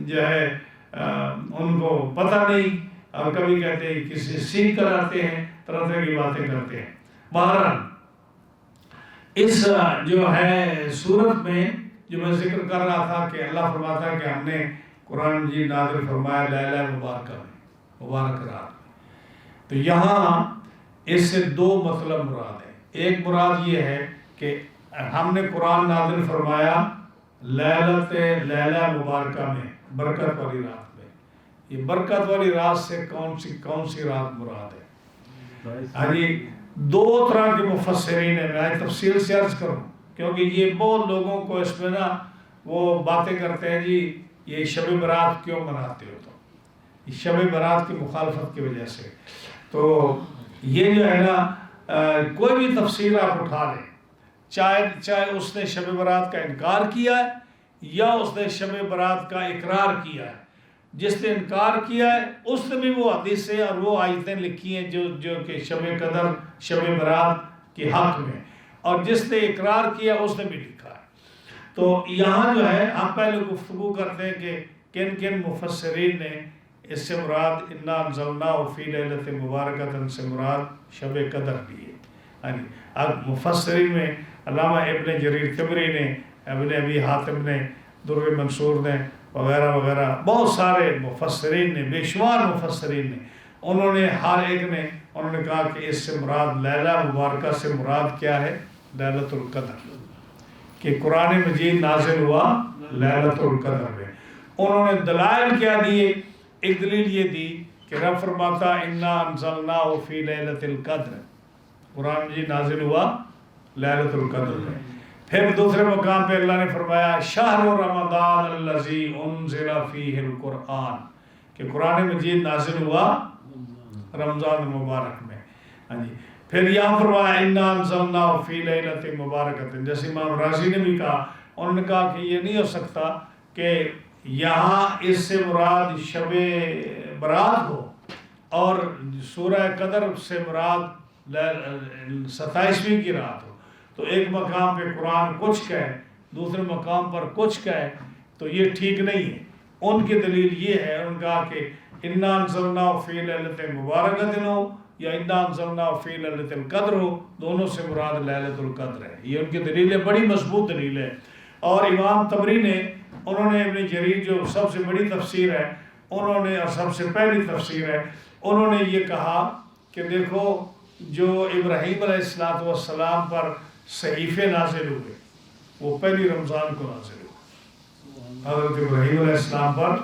جو ہے ان کو پتہ نہیں، اور کبھی کہتے ہیں کسی سیکھ کر آتے ہیں، طرح طرح کی باتیں کرتے ہیں۔ بہرحال اس جو ہے صورت میں جو میں ذکر کر رہا تھا کہ اللہ فرماتا ہے کہ ہم نے قرآن مجید نازل فرمایا لیلہ مبارکہ میں، مبارک رات میں، تو یہاں اس سے 2 مطلب مراد ہیں۔ ایک مراد یہ ہے کہ ہم نے قرآن نازل فرمایا لیلہ مبارکہ میں، برکت والی رات میں. یہ برکت والی رات سے کون سی رات مراد ہے؟ ہاں جی، دو طرح کے مفسرین ہیں. میں تفصیل سے عرض کروں کیونکہ یہ بہت لوگوں کو اس میں نا وہ باتیں کرتے ہیں، جی یہ شب برات کیوں مناتے ہو؟ تو شب برات کی مخالفت کی وجہ سے. تو یہ جو ہے نا کوئی بھی تفسیر آپ اٹھا لیں، چاہے اس نے شب برات کا انکار کیا ہے یا اس نے شب برات کا اقرار کیا ہے. جس نے انکار کیا ہے اس نے بھی وہ حدیثیں اور وہ آیتیں لکھی ہیں جو کہ شب قدر شب برات کے حق میں، اور جس نے اقرار کیا اس نے بھی لکھا ہے. تو یہاں جو ہے ہم پہلے گفتگو کرتے ہیں کہ کن کن مفسرین نے اس سے مراد انا انزلناہ فی لیلۃ مبارکۃ سے مراد شب قدر لی ہے. اب مفسرین میں علامہ ابن جریر طبری نے، ابن ابی حاتم نے، در منصور نے وغیرہ وغیرہ بہت سارے مفسرین نے، بے شمار مفسرین نے، انہوں نے ہر ایک نے انہوں نے کہا کہ اس سے مراد لیلہ مبارکہ سے مراد کیا ہے؟ لیلۃ القدر، کہ قرآن مجید نازل ہوا لیلۃ القدر میں. انہوں نے دلائل کیا دیے؟ ایک دلیل یہ دی کہ رب فرماتا انا انزلناہ فی لیلۃ القدر، قرآن مجید نازل ہوا لیلۃ القدر میں. پھر دوسرے مقام پہ اللہ نے فرمایا شہر رمضان الذی انزل فیہ القرآن، کہ قرآن مجید نازل ہوا رمضان مبارک میں. ہاں جی، پھر یہاں فرمایا انا انزلناہ فی لیلۃ مبارکۃ، جیسے امام رازی نے بھی کہا. انہوں نے کہا کہ یہ نہیں ہو سکتا کہ یہاں اس سے مراد شب برات ہو اور سورہ قدر سے مراد 27ویں کی رات ہو. تو ایک مقام پہ قرآن کچھ کہے، دوسرے مقام پر کچھ کہے، تو یہ ٹھیک نہیں ہے. ان کی دلیل یہ ہے، انہوں نے کہا کہ انا انزلناہ فی لیلۃ مبارکۃ ہو یا انا انزلناہ فی لیلۃ القدر ہو، دونوں سے مراد لیلۃ القدر ہے. یہ ان کی دلیل ہے، بڑی مضبوط دلیل ہے. اور امام طبری نے، انہوں نے ابن جریر جو سب سے بڑی تفسیر ہے، انہوں نے اور سب سے پہلی تفسیر ہے، انہوں نے یہ کہا کہ دیکھو جو ابراہیم علیہ السلام پر صحیفے نازل ہوئے وہ پہلی رمضان کو نازل ہوئے. حضرت ابراہیم علیہ السلام پر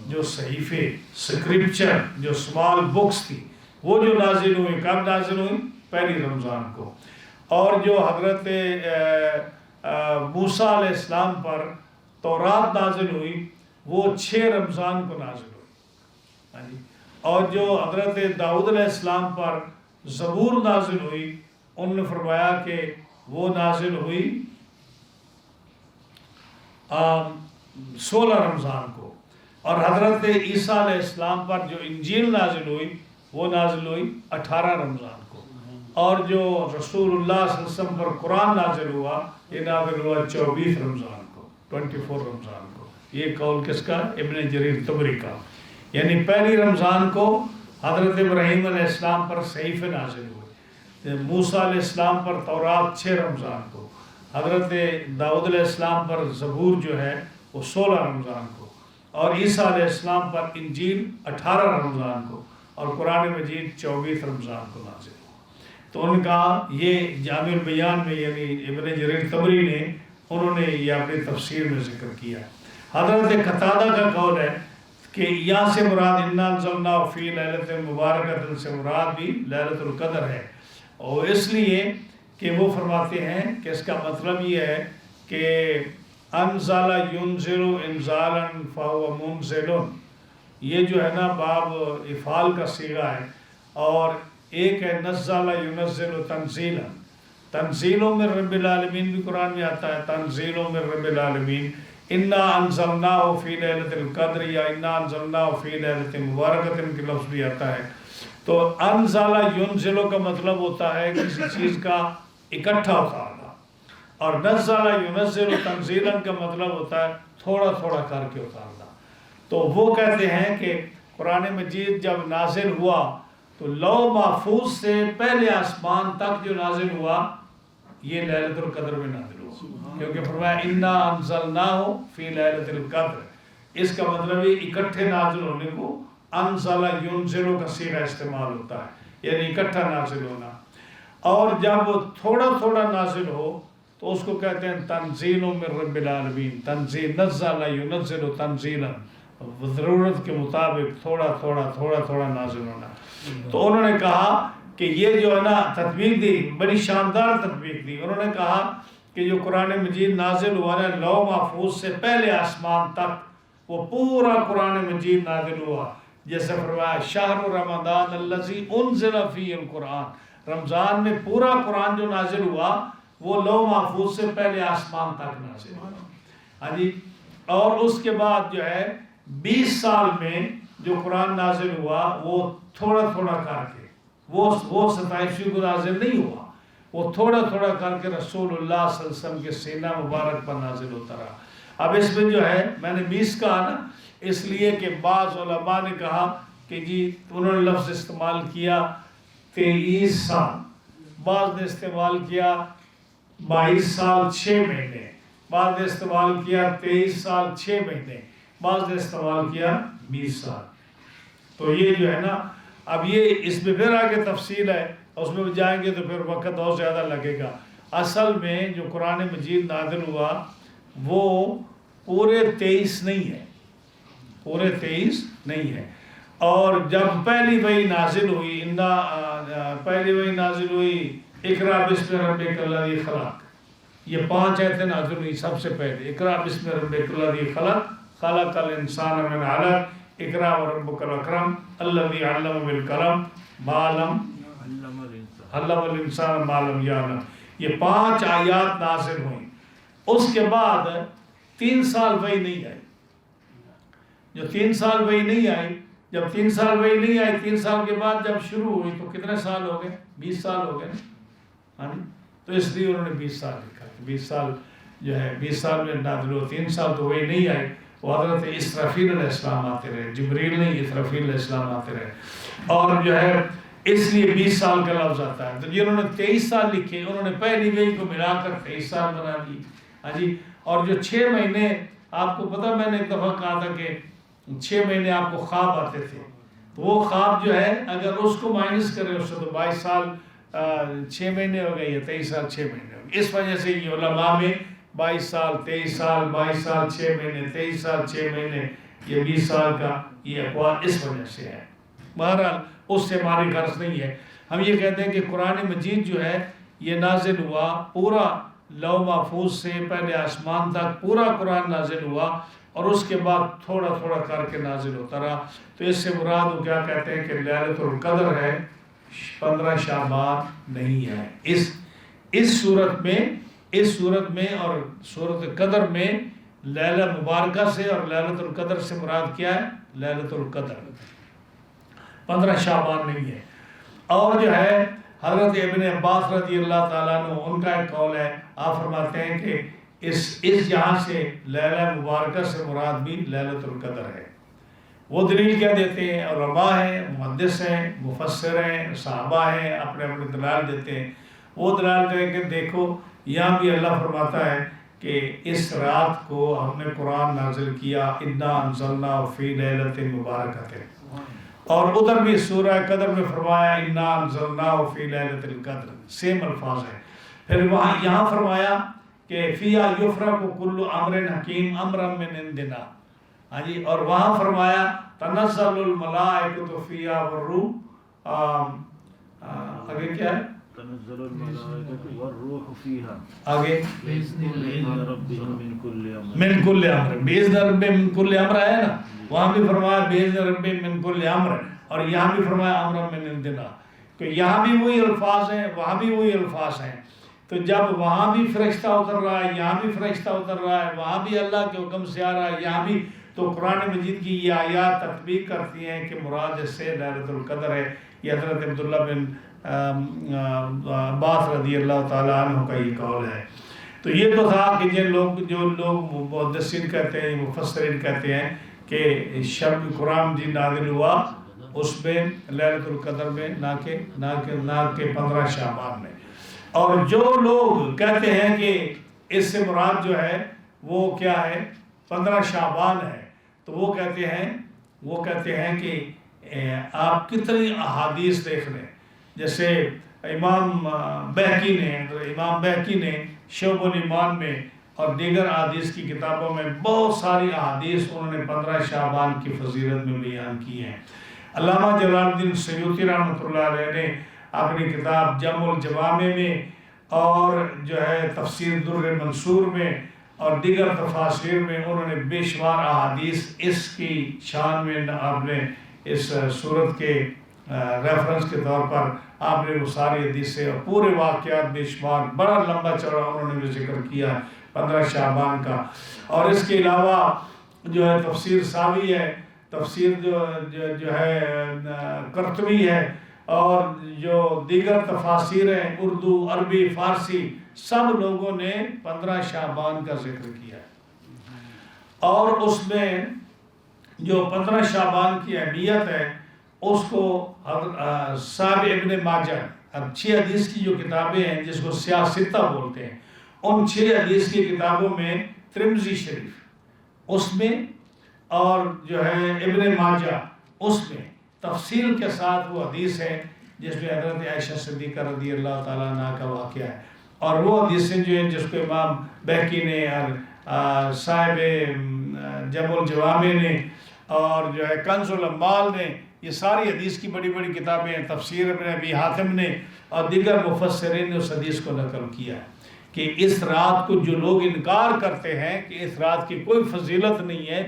جو صحیفے، سکرپچر، جو سمال بکس تھی، وہ جو نازل ہوئی کب نازل ہوئی؟ پہلی رمضان کو. اور جو حضرت موسیٰ علیہ السلام پر تورات نازل ہوئی وہ 6 رمضان کو نازل ہوئی. اور جو حضرت داؤد علیہ السلام پر زبور نازل ہوئی، انہوں نے فرمایا کہ وہ نازل ہوئی 16 رمضان کو. اور حضرت عیسیٰ علیہ السلام پر جو انجیل نازل ہوئی وہ نازل ہوئی 18 رمضان کو. اور جو رسول اللہ صلی اللہ علیہ وسلم پر قرآن نازل ہوا یہ نازل ہوا 24 رمضان کو، 24 رمضان کو. یہ قول کس کا؟ ابن جریر طبری کا. یعنی پہلی رمضان کو حضرت ابراہیم علیہ السلام پر صحیفے نازل ہوئے، موسیٰ علیہ السلام پر تورات 6 رمضان کو، حضرت داؤد علیہ السلام پر زبور جو ہے وہ 16 رمضان کو، اور عیسیٰ علیہ السلام پر انجیل 18 رمضان کو، اور قرآن مجید 24 رمضان کو نازل ہوا. تو ان کا یہ جامع البیان میں یعنی ابن جریر طبری نے انہوں نے یہ اپنی تفسیر میں ذکر کیا. حضرت قتادہ کا قول ہے کہ یہاں سے مراد انا انزلناہ فی لیلۃ مبارکۃ سے مراد بھی لیلۃ القدر ہے. اور اس لیے کہ وہ فرماتے ہیں کہ اس کا مطلب یہ ہے کہ انزل ینزل انزالا فهو منزل، یہ جو ہے نا باب افعال کا صیغہ ہے. اور ایک ہے نزل ینزل تنزیلا، تنزیل من رب العالمین بھی قرآن میں آتا ہے، تنزیل من رب العالمین. انا انزلناہ فی لیلۃ القدر یا انا انزلناہ فی لیلۃ مبارکۃ کے لفظ بھی آتا ہے. تو انزل ینزل کا مطلب ہوتا ہے کسی چیز کا اکٹھا اتارنا، اور نزل ینزل تنزیلا کا مطلب ہوتا ہے تھوڑا تھوڑا کر کے اتارنا. تو وہ کہتے ہیں کہ قرآن مجید جب نازل ہوا تو لوح محفوظ سے پہلے آسمان تک جو نازل ہوا یہ لیلۃ القدر میں نازل ہوا، کیونکہ فرمایا انا انزلناہ فی لیلۃ القدر. اس کا مطلب یہ اکٹھے نازل ہونے کو انزل ینزل کا صیغہ استعمال ہوتا ہے، یعنی اکٹھا نازل ہونا. اور جب تھوڑا تھوڑا نازل ہو تو اس کو کہتے ہیں تنزیل من رب العالمین، تنزیل نزل ینزل تنزیلا، ضرورت کے مطابق تھوڑا تھوڑا تھوڑا تھوڑا نازل ہونا۔ تو انہوں نے کہا کہ یہ جو ہے نا تطبیق دی، بڑی شاندار تطبیق دی۔ انہوں نے کہا کہ جو قرآن مجید نازل ہوا ہے لوح محفوظ سے پہلے آسمان تک وہ پورا قرآن مجید نازل ہوا، جیسے فرمایا شہر رمضان الذی انزل فیہ القرآن، رمضان میں پورا قرآن جو نازل ہوا وہ لوح محفوظ سے پہلے آسمان تک نازل ہوا۔ ہاں جی، اور اس کے بعد جو ہے 20 سال میں جو قرآن نازل ہوا وہ تھوڑا تھوڑا کر کے، وہ 27ویں کو نازل نہیں ہوا، وہ تھوڑا تھوڑا کر کے رسول اللہ صلی اللہ علیہ وسلم کے سینہ مبارک پر نازل ہوتا رہا۔ اب اس میں جو ہے میں نے 20 کہا نا، اس لیے کہ بعض علماء نے کہا کہ جی انہوں نے لفظ استعمال کیا 23 سال، بعض نے استعمال کیا 22 سال 6 مہینے، بعض نے استعمال کیا 23 سال 6 مہینے، بعض نے استعمال کیا 20 سال۔ تو یہ جو ہے نا اب یہ اس میں پھر آگے تفصیل ہے، اس میں جائیں گے تو پھر وقت اور زیادہ لگے گا۔ اصل میں جو قرآن مجید نازل ہوا وہ پورے 23 نہیں ہے، پورے 23 نہیں ہے۔ اور جب پہلی وحی نازل ہوئی پہلی وحی نازل ہوئی اقرأ بسم ربک الذی خلق، یہ 5 آیتیں نازل ہوئی سب سے پہلے۔ اقرأ بسم ربک الذی خلق، خلق الانسان من علق، اقرأ وربک الاکرم الذی علم بالقلم ما لم علم الانسان ما لم یعلم، یہ 5 آیات نازل ہوئیں۔ اس کے بعد 3 سال وحی نہیں آئی، جو 3 سال وحی نہیں آئی، جب 3 سال وحی نہیں آئی 3 سال کے بعد جب شروع ہوئی تو کتنے سال ہو گئے؟ 20 سال ہو گئے نا، ہاں جی۔ تو اس لیے انہوں نے 20 سال لکھا، 20 سال جو ہے 20 سال میں نازل ہو، 3 سال تو وہی نہیں آئی، وہ حضرت اسرافیل علیہ السلام آتے رہے، جبریل نہیں اسرافیل علیہ السلام آتے رہے، اور جو ہے اس لیے 20 سال کا لفظ آتا ہے۔ تو جنہوں نے 23 سال لکھے انہوں نے پہلی وحی کو ملا کر 23 سال بنا دی، ہاں جی۔ اور جو 6 مہینے آپ کو پتہ، میں نے ایک دفعہ کہا تھا کہ 6 مہینے آپ کو خواب آتے تھے، تو وہ خواب جو ہے اگر اس کو مائنس کرے اس سے تو 22 سال 6 مہینے ہو گئے یا 23 سال 6 مہینے ہو گئے۔ اس وجہ سے یہ علماء میں 22 سال 23 سال 22 سال 6 مہینے 23 سال 6 مہینے یہ 20 سال کا یہ اقوال اس وجہ سے ہے۔ بہرحال اس سے ہماری غرض نہیں ہے، ہم یہ کہتے ہیں کہ قرآن مجید جو ہے یہ نازل ہوا پورا لوح محفوظ سے پہلے آسمان تک، پورا قرآن نازل ہوا اور اس کے بعد تھوڑا تھوڑا کر کے نازل ہوتا رہا۔ تو اس سے مراد وہ کیا کہتے ہیں کہ لیلۃ القدر ہے، 15 شعبان نہیں ہے۔ اس صورت میں اور سورۃ قدر میں لیلہ مبارکہ سے اور لیلۃ القدر سے مراد کیا ہے؟ لیلۃ القدر، 15 شعبان نہیں ہے۔ اور جو ہے حضرت ابن عباس رضی اللہ تعالیٰ عنہ ان کا ایک قول ہے، آپ فرماتے ہیں کہ اس جہاں سے لیلہ مبارکہ سے مراد بھی لیلۃ القدر ہے۔ وہ دلیل کیا دیتے ہیں؟ علماء ہیں، محدث ہیں، مفسر ہیں، صحابہ ہیں، اپنے اپنے دلائل دیتے ہیں۔ وہ دلائل دے کہ دیکھو یہاں بھی اللہ فرماتا ہے کہ اس رات کو ہم نے قرآن نازل کیا، انا انزلناہ فی لیلۃ مبارکۃ، اور ادھر بھی سورہ قدر میں فرمایا انا انزلناہ فی لیلۃ القدر، سیم الفاظ ہے۔ پھر یہاں فرمایا کہ فیہا یفرق کل امر حکیم امرا من عندنا، ہاں جی، اور وہاں فرمایا تنزل الملائکۃ فیہا والروح، آگے کیا ہے؟ تنزل الملائکۃ والروح فیہا، آگے بإذن ربہم من کل امر، من کل امر، بإذن ربہم من کل امر ہے نا، وہاں بھی فرمایا بإذن ربہم من کل امر، اور یہاں بھی فرمایا امرا من عندنا۔ تو یہاں بھی وہی الفاظ ہیں، وہاں بھی وہی الفاظ ہیں۔ تو جب وہاں بھی فرشتہ اتر رہا ہے، یہاں بھی فرشتہ اتر رہا ہے، وہاں بھی اللہ کے حکم سے آ رہا ہے، یہاں بھی، تو قرآن مجید کی یہ آیات تطبیق کرتی ہیں کہ مراد اس سے لیلۃ القدر ہے۔ یہ حضرت عبداللہ بن عباس رضی اللہ تعالیٰ عنہ کا یہ قول ہے۔ تو یہ تو تھا کہ جو لوگ محدثین کہتے ہیں، مفسرین کہتے ہیں کہ شب قرآن جی نازل ہوا اس میں لیلۃ القدر میں، نہ کہ 15 شعبان میں۔ اور جو لوگ کہتے ہیں کہ اس سے مراد جو ہے وہ کیا ہے، 15 شعبان ہے، تو وہ کہتے ہیں کہ آپ کتنی احادیث دیکھ لیں، جیسے امام بہقی نے شعب الایمان میں اور دیگر احادیث کی کتابوں میں بہت ساری احادیث انہوں نے 15 شعبان کی فضیلت میں بیان کی ہیں۔ علامہ جلال الدین سیوطی رحمۃ اللہ علیہ نے اپنی کتاب جمع الجوامع میں اور جو ہے تفسیر در منصور میں اور دیگر تفاسیر میں انہوں نے بے شمار احادیث اس کی شان میں آپ نے اس صورت کے ریفرنس کے طور پر آپ نے وہ ساری حدیثیں اور پورے واقعات بے شمار بڑا لمبا چوڑا انہوں نے بھی ذکر کیا 15 شعبان کا۔ اور اس کے علاوہ جو ہے تفسیر ساوی ہے، تفسیر جو ہے قرطبی ہے، اور جو دیگر تفاسیر ہیں اردو، عربی، فارسی، سب لوگوں نے 15 شعبان کا ذکر کیا ہے۔ اور اس میں جو 15 شعبان کی اہمیت ہے اس کو صاحب ابن ماجہ، اب 6 حدیث کی جو کتابیں ہیں جس کو سیاہ ستہ بولتے ہیں، ان 6 حدیث کی کتابوں میں ترمذی شریف اس میں اور جو ہے ابن ماجہ اس میں تفصیل کے ساتھ وہ حدیث ہے جس میں حضرت عائشہ صدیقہ رضی اللہ تعالیٰ عنہ کا واقعہ ہے، اور وہ حدیثیں جو ہیں جس کو امام بہقی نے اور صاحب جمع الجوامع نے اور جو ہے کنز الاموال نے، یہ ساری حدیث کی بڑی بڑی کتابیں ہیں، تفسیر ابن ابی حاتم نے اور دیگر مفسرین نے اس حدیث کو نقل کیا ہے کہ اس رات کو جو لوگ انکار کرتے ہیں کہ اس رات کی کوئی فضیلت نہیں ہے،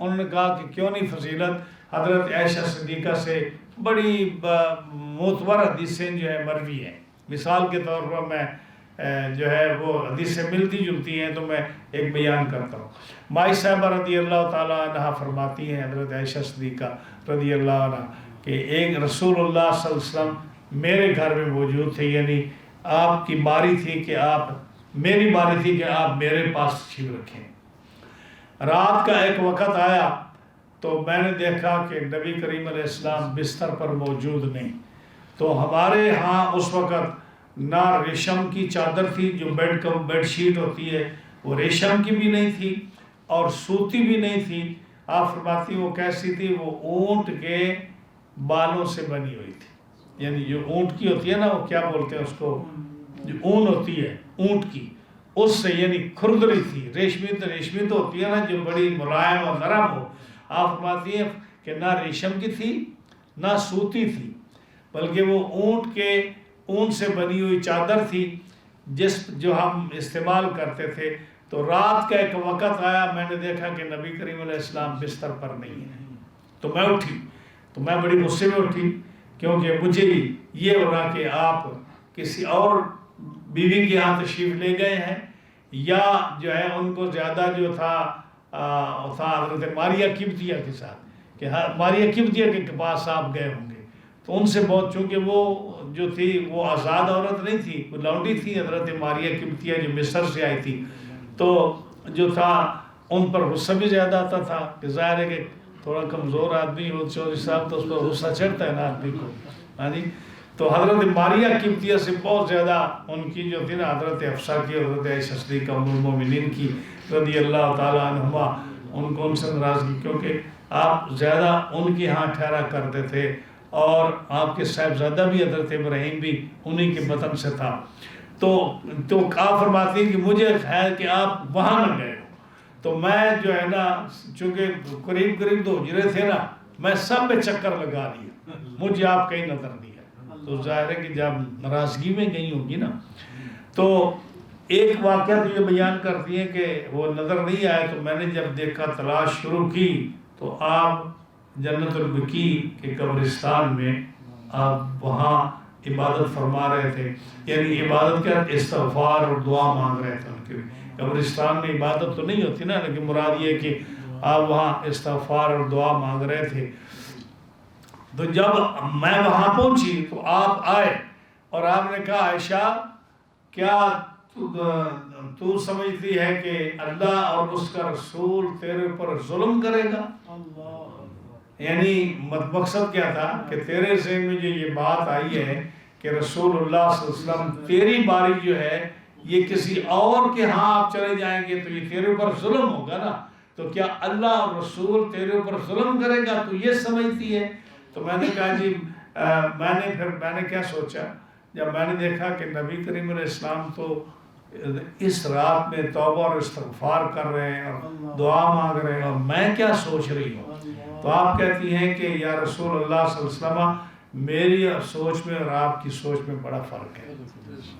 انہوں نے کہا کہ کیوں نہیں فضیلت؟ حضرت عائشہ صدیقہ سے بڑی معتبر حدیثیں جو ہے مروی ہیں۔ مثال کے طور پر میں جو ہے وہ حدیثیں ملتی جلتی ہیں تو میں ایک بیان کرتا ہوں۔ مائی صاحبہ رضی اللہ تعالیٰ عنہ فرماتی ہیں حضرت عائشہ صدیقہ رضی اللہ عنہ کہ ایک رسول اللہ صلی اللہ علیہ وسلم میرے گھر میں موجود تھے، یعنی آپ کی باری تھی کہ میری باری تھی کہ آپ میرے پاس تشریف رکھیں۔ رات کا ایک وقت آیا تو میں نے دیکھا کہ نبی کریم علیہ السلام بستر پر موجود نہیں، تو ہمارے ہاں اس وقت نہ ریشم کی چادر تھی جو بیڈ شیٹ ہوتی ہے، وہ ریشم کی بھی نہیں تھی اور سوتی بھی نہیں تھی۔ آپ فرماتی وہ کیسی تھی؟ وہ اونٹ کے بالوں سے بنی ہوئی تھی، یعنی جو اونٹ کی ہوتی ہے نا، وہ کیا بولتے ہیں اس کو، جو اون ہوتی ہے اونٹ کی، اس سے یعنی کھردری تھی۔ ریشمی تو ہوتی ہے نا جو بڑی ملائم اور نرم ہو۔ آپ فرماتی ہیں کہ نہ ریشم کی تھی نہ سوتی تھی، بلکہ وہ اونٹ کے اون سے بنی ہوئی چادر تھی جو ہم استعمال کرتے تھے۔ تو رات کا ایک وقت آیا، میں نے دیکھا کہ نبی کریم علیہ السلام بستر پر نہیں ہے، تو میں اٹھی، تو میں بڑی غصے میں اٹھی کیونکہ مجھے یہ ہو رہا کہ آپ کسی اور بیوی کے ہاں تشریف لے گئے ہیں، یا جو ہے ان کو زیادہ جو تھا حضرت ماریہ قبطیہ کے ساتھ، کہ ماریہ قبطیہ کے پاس آپ گئے ہوں گے، تو ان سے بہت، چونکہ وہ جو تھی وہ آزاد عورت نہیں تھی، وہ لونڈی تھی، حضرت ماریہ قبطیہ جو مصر سے آئی تھی، تو جو تھا ان پر غصہ بھی زیادہ آتا تھا کہ ظاہر ہے کہ تھوڑا کمزور آدمی ہو چودھری صاحب تو اس پر غصہ چڑھتا ہے نا آدمی کو، ہاں جی۔ تو حضرت ماریہ قبطیہ سے بہت زیادہ ان کی جو تھی نا حضرت حفصہ کی، حضرت عائشہ صدیقہ ام المومنین کی رضی اللہ تعالیٰ عنہما، ان سے ناراضگی، کیونکہ آپ زیادہ ان کے ہاں ٹھہرا کرتے تھے اور آپ کے صاحبزادہ بھی حضرت ابراہیم بھی انہی کے بطن سے تھا۔ تو آپ فرماتی ہیں کہ مجھے خیال کہ آپ وہاں نہ گئے ہو، تو میں جو ہے نا چونکہ قریب 2 حجرے تھے نا، میں سب پہ چکر لگا لیا، مجھے آپ کہیں نظر نہیں ہے۔ تو ظاہر ہے کہ جب ناراضگی میں گئی ہوگی نا، تو ایک واقعہ تو یہ بیان کرتی ہیں کہ وہ نظر نہیں آیا، تو میں نے جب دیکھا تلاش شروع کی تو آپ جنت البقیع کے قبرستان میں آپ وہاں عبادت فرما رہے تھے، یعنی عبادت کیا، استغفار اور دعا مانگ رہے تھے۔ ان کے قبرستان میں عبادت تو نہیں ہوتی نا، لیکن مراد یہ کہ آپ وہاں استغفار اور دعا مانگ رہے تھے۔ تو جب میں وہاں پہنچی تو آپ آئے اور آپ نے کہا عائشہ کیا تو سمجھتی ہے کہ اللہ اور اس کا رسول تیرے پر ظلم کرے گا؟ یعنی مقصد کیا تھا کہ تیرے ذہن میں جو یہ بات آئی ہے کہ رسول اللہ صلی اللہ علیہ وسلم تیری باری جو ہے یہ کسی اور کے ہاں آپ چلے جائیں گے تو یہ تیرے اوپر ظلم ہوگا نا، تو کیا اللہ اور رسول تیرے اوپر ظلم کرے گا تو یہ سمجھتی ہے؟ تو میں نے کہا جی میں نے کیا سوچا جب میں نے دیکھا کہ نبی کریم علیہ السلام تو اس رات میں توبہ اور استغفار کر رہے ہیں اور دعا مانگ رہے ہیں، اور میں کیا سوچ رہی ہوں، تو آپ کہتی ہیں کہ یا رسول اللہ صلی اللہ علیہ وسلم میری سوچ میں اور آپ کی سوچ میں بڑا فرق ہے،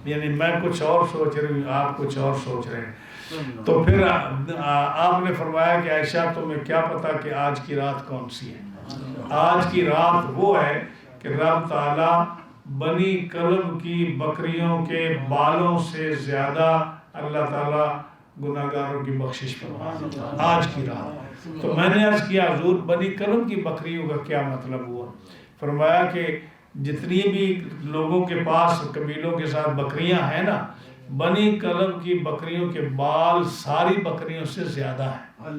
یعنی میں کچھ اور سوچ رہی ہوں، آپ کچھ اور سوچ رہے ہیں۔ تو پھر آپ نے فرمایا کہ عائشہ تمہیں کیا پتا کہ آج کی رات کون سی ہے؟ آج کی رات وہ ہے کہ رب تعالیٰ بنی کلب کی بکریوں کے بالوں سے زیادہ اللہ تعالیٰ گناہ گاروں کی بخشش فرماتا ہے آج کی رات۔ تو میں نے عرض کیا حضور بنی کلب کی بکریوں کا کیا مطلب ہوا؟ فرمایا کہ جتنی بھی لوگوں کے پاس قبیلوں کے ساتھ بکریاں ہیں نا، بنی کلب کی بکریوں کے بال ساری بکریوں سے زیادہ ہیں۔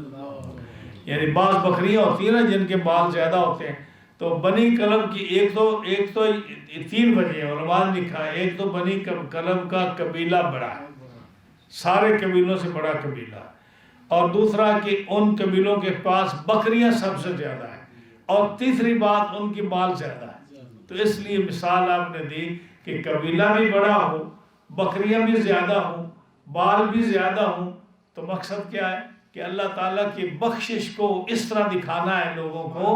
یعنی بعض بکریاں ہوتی ہیں نا جن کے بال زیادہ ہوتے ہیں، تو بنی کلب کی ایک تو 3 وجہ ہیں، علماء نے لکھا ہے۔ ایک تو بنی کلب کا قبیلہ بڑا ہے، سارے قبیلوں سے بڑا قبیلہ، اور دوسرا کہ ان قبیلوں کے پاس بکریاں سب سے زیادہ ہیں، اور تیسری بات ان کی بال زیادہ ہے۔ تو اس لیے مثال آپ نے دی کہ قبیلہ بھی بڑا ہو، بکریاں بھی زیادہ ہوں، بال بھی زیادہ ہوں، تو مقصد کیا ہے کہ اللہ تعالیٰ کی بخشش کو اس طرح دکھانا ہے لوگوں کو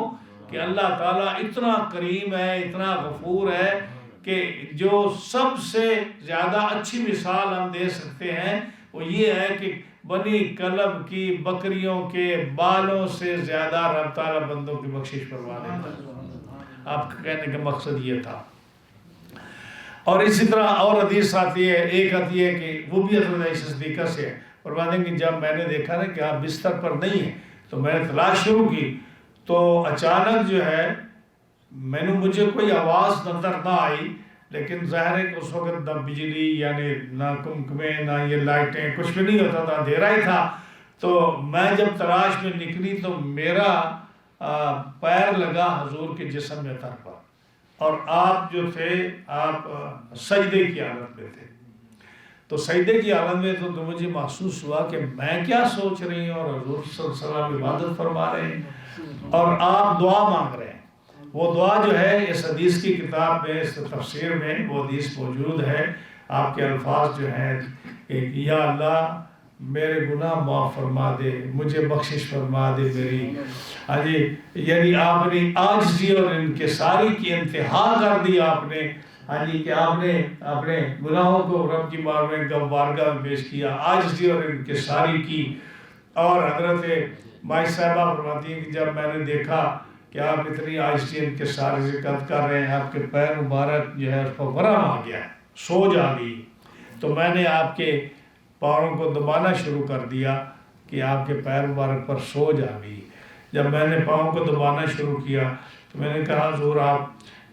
کہ اللہ تعالیٰ اتنا کریم ہے، اتنا غفور ہے کہ جو سب سے زیادہ اچھی مثال ہم دے سکتے ہیں وہ یہ ہے کہ بنی کلب کی بکریوں کے بالوں سے زیادہ رب تعالیٰ بندوں کی بخشش فرما دیتا ہے۔ آپ کا کہنے کا مقصد یہ تھا۔ اور اسی طرح اور حدیث آتی ہے، ایک آتی ہے کہ وہ بھی حضرت عائشہ صدیقہ سے ہے، فرماتے ہیں کہ جب میں نے دیکھا نا کہ آپ بستر پر نہیں ہیں تو میں نے تلاش شروع کی، تو اچانک جو ہے مجھے کوئی آواز نظر نہ آئی، لیکن ظاہر ہے کہ اس وقت نہ بجلی یعنی نہ کمکمیں نہ یہ لائٹیں کچھ بھی نہیں ہوتا تھا، اندھیرا ہی تھا۔ تو میں جب تلاش میں نکلی تو میرا پیر لگا حضور کے جسم میں تر پر، اور آپ جو تھے آپ سجدے کی حالت میں تھے۔ تو سجدے کی حالت میں تو مجھے محسوس ہوا کہ میں کیا سوچ رہی ہوں اور حضور صلی اللہ علیہ وسلم عبادت فرما رہے ہیں اور آپ دعا مانگ رہے ہیں۔ وہ دعا جو ہے اس حدیث کی کتاب میں، اس تفسیر میں وہ حدیث موجود ہے۔ آپ کے الفاظ جو ہیں کہ یا اللہ میرے گناہ معاف فرما دے، مجھے بخشش فرما دے میری، یعنی آپ نے عاجزی اور انکساری کی انتہا کر دی آپ نے، کہ آپ نے اپنے گناہوں کو رب کی بارگاہ میں پیش کیا، عاجزی اور انکساری کی۔ اور حضرت مائی صاحبہ فرماتی ہیں کہ جب میں نے دیکھا کہ آپ اتنی عاجزی انکساری سے قد کر رہے ہیں، آپ کے پیر مبارک جو ہے اس پر ورم آ گیا ہے، سوج آ گئی، تو میں نے آپ کے پاؤں کو دبانا شروع کر دیا کہ آپ کے پیر مبارک پر سوج آ گئی۔ جب میں نے پاؤں کو دبانا شروع کیا تو میں نے کہا حضور آپ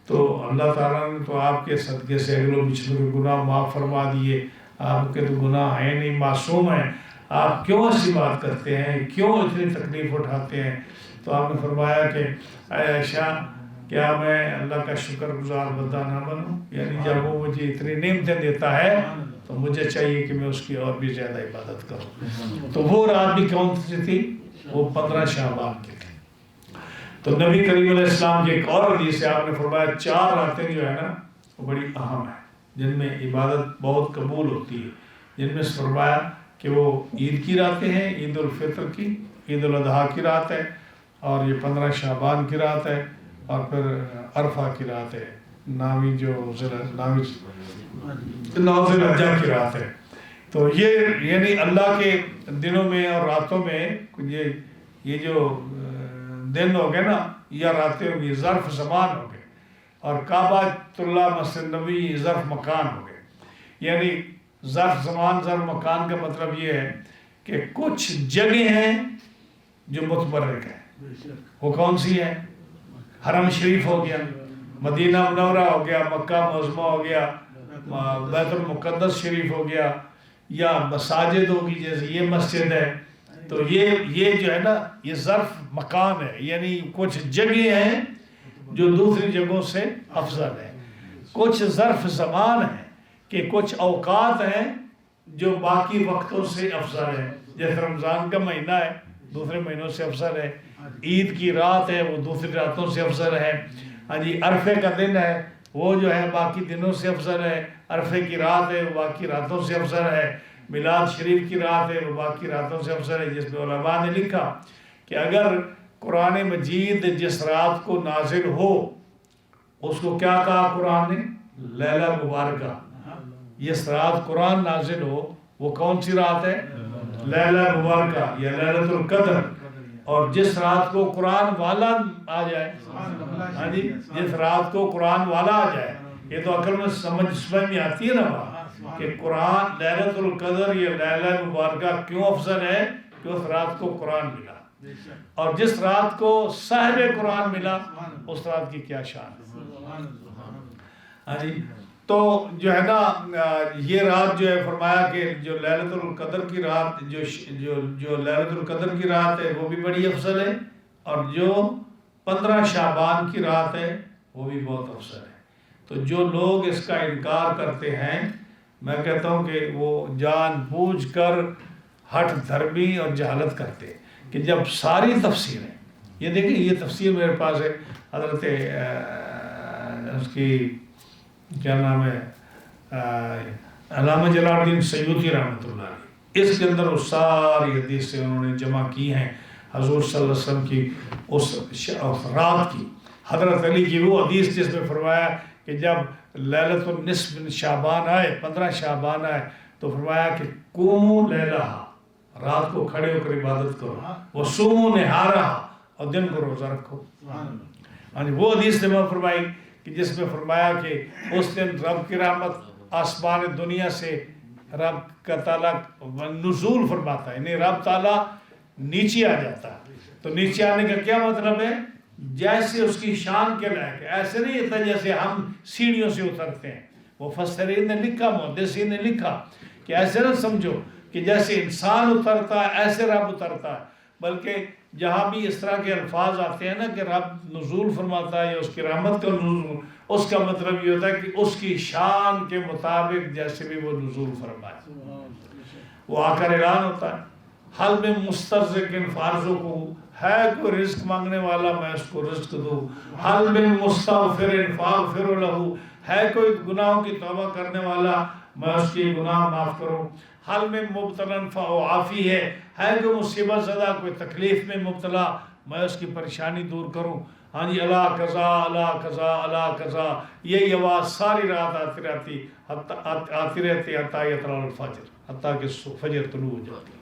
تو اللہ تعالیٰ نے تو آپ کے صدقے سے اگلوں پچھلوں کے گناہ معاف فرما دیے، آپ کے تو گناہ ہیں نہیں، معصوم ہیں، آپ کیوں ایسی بات کرتے ہیں، کیوں اتنی تکلیف اٹھاتے ہیں؟ تو آپ نے فرمایا کہ اے عائشہ کیا میں اللہ کا شکر گزار بندہ نہ بنوں؟ یعنی جب وہ مجھے اتنی نعمتیں دیتا ہے تو مجھے چاہیے کہ میں اس کی اور بھی زیادہ عبادت کروں۔ تو وہ رات بھی کون سی تھی؟ وہ 15 شعبان کی تھی۔ تو نبی کریم علیہ السلام کی ایک اور حدیث ہے، آپ نے فرمایا 4 راتیں جو ہے نا وہ بڑی اہم ہیں جن میں عبادت بہت قبول ہوتی ہے، جن میں فرمایا کہ وہ عید کی راتیں ہیں، عید الفطر کی، عید الاضحیٰ کی رات ہے، اور یہ 15 شعبان کی رات ہے، اور پھر عرفہ کی رات ہے، 9 ذی الحجہ کی رات ہے۔ تو یہ یعنی اللہ کے دنوں میں اور راتوں میں یہ جو دن ہو گئے نا یا راتیں ہو گئی، ظرف زمان ہو گئے، اور کعبہ اللہ مسجد نبی ظرف مکان ہو گئے۔ یعنی ظرف زمان ظرف مکان کا مطلب یہ ہے کہ کچھ جگہیں ہیں جو متبرک ہیں، وہ کون سی ہیں؟ حرم شریف ہو گیا، مدینہ منورہ ہو گیا، مکہ معظمہ ہو گیا، بیت المقدس شریف ہو گیا، یا مساجد ہوگی جیسے یہ مسجد ہے۔ تو یہ جو ہے نا یہ ظرف مکان ہے، یعنی کچھ جگہیں ہیں جو دوسری جگہوں سے افضل ہیں، کچھ ظرف زمان ہیں کہ کچھ اوقات ہیں جو باقی وقتوں سے افضل ہیں، جیسے رمضان کا مہینہ ہے دوسرے مہینوں سے افضل ہے، عید کی رات ہے وہ دوسری راتوں سے افضل ہے، عرفے کا دن ہے وہ جو ہے باقی دنوں سے افضل ہے، عرفے کی رات ہے وہ باقی راتوں سے افضل ہے، میلاد شریف کی رات ہے وہ باقی راتوں سے افضل ہے، جس میں علماء نے لکھا کہ اگر قرآن مجید جس رات کو نازل ہو اس کو کیا کہا قرآن نے؟ لیلہ مبارکہ۔ جس رات قرآن نازل ہو وہ کون سی رات ہے؟ لیلہ مبارکہ یا لیلۃ القدر۔ اور جس رات کو قرآن والا آ جائے، ہاں جی، جس رات کو قرآن والا آ جائے، یہ تو عقل میں سمجھ میں آتی ہے نا بات کہ قرآن لیلۃ القدر یا لیلہ مبارکہ کیوں افضل ہے کہ اس رات کو قرآن ملا، اور جس رات کو صاحب قرآن ملا اس رات کی کیا شان ہے۔ ہاں جی، تو جو ہے نا یہ رات جو ہے فرمایا کہ جو لیلۃ القدر کی رات جو لیلۃ القدر کی رات ہے وہ بھی بڑی افضل ہے، اور جو 15 شعبان کی رات ہے وہ بھی بہت افضل ہے۔ تو جو لوگ اس کا انکار کرتے ہیں میں کہتا ہوں کہ وہ جان بوجھ کر ہٹ دھرمی اور جہالت کرتے کہ جب ساری تفسیریں، یہ دیکھیں یہ تفسیر میرے پاس ہے حضرت اس کی کیا نام ہے علامہ جلال الدین سیوطی رحمۃ اللہ علیہ، اس کے اندر وہ ساری حدیث سے انہوں نے جمع کی ہیں حضور صلی اللہ علیہ وسلم کی اس رات کی، حضرت علی کی وہ حدیث جس میں فرمایا کہ جب لیلۃ النصف من شعبان آئے، 15 شعبان آئے تو فرمایا کہ قوموا لیلہا، رات کو کھڑے ہو کر عبادت کرو، وصوموا نہارہا، اور دن کو روزہ رکھو۔ وہ حدیث نے فرمائی کہ جس میں فرمایا کہ اس دن رب کی رحمت آسمان دنیا سے رب کا تعالیٰ نزول فرماتا ہے، یعنی رب تعالیٰ نیچے آ جاتا ہے۔ تو نیچے آنے کا کیا مطلب ہے؟ جیسے اس کی شان کے لائق ہے، ایسے نہیں ہوتا جیسے ہم سیڑھیوں سے اترتے ہیں۔ مفسرین نے لکھا، محدثین نے لکھا کہ ایسے نہ سمجھو کہ جیسے انسان اترتا ہے ایسے رب اترتا ہے، بلکہ جہاں بھی اس طرح کے الفاظ آتے ہیں نا کہ رب نزول فرماتا ہے یا اس کی رحمت کا نزول، اس کا مطلب یہ ہوتا ہے کہ اس کی شان کے مطابق جیسے بھی وہ نزول فرمائے، وہ آ کر اعلان ہوتا ہے حل میں مسترزقن فارزوں کو، ہے کوئی رزق مانگنے والا میں اس کو رزق دوں، حل میں مستغفر فاغفر لہ، ہے کوئی گناہوں کی توبہ کرنے والا میں اس کی گناہ معاف کروں، حل میں مبتلا فاعافی ہے کہ مصیبت زدہ کوئی تکلیف میں مبتلا میں اس کی پریشانی دور کروں۔ ہاں جی، اللہ قضا اللہ قضا اللہ قضا، یہی آواز ساری رات آتی رہتی حتیٰ یطلع الفجر، حتیٰ کہ فجر طلوع ہو جاتی۔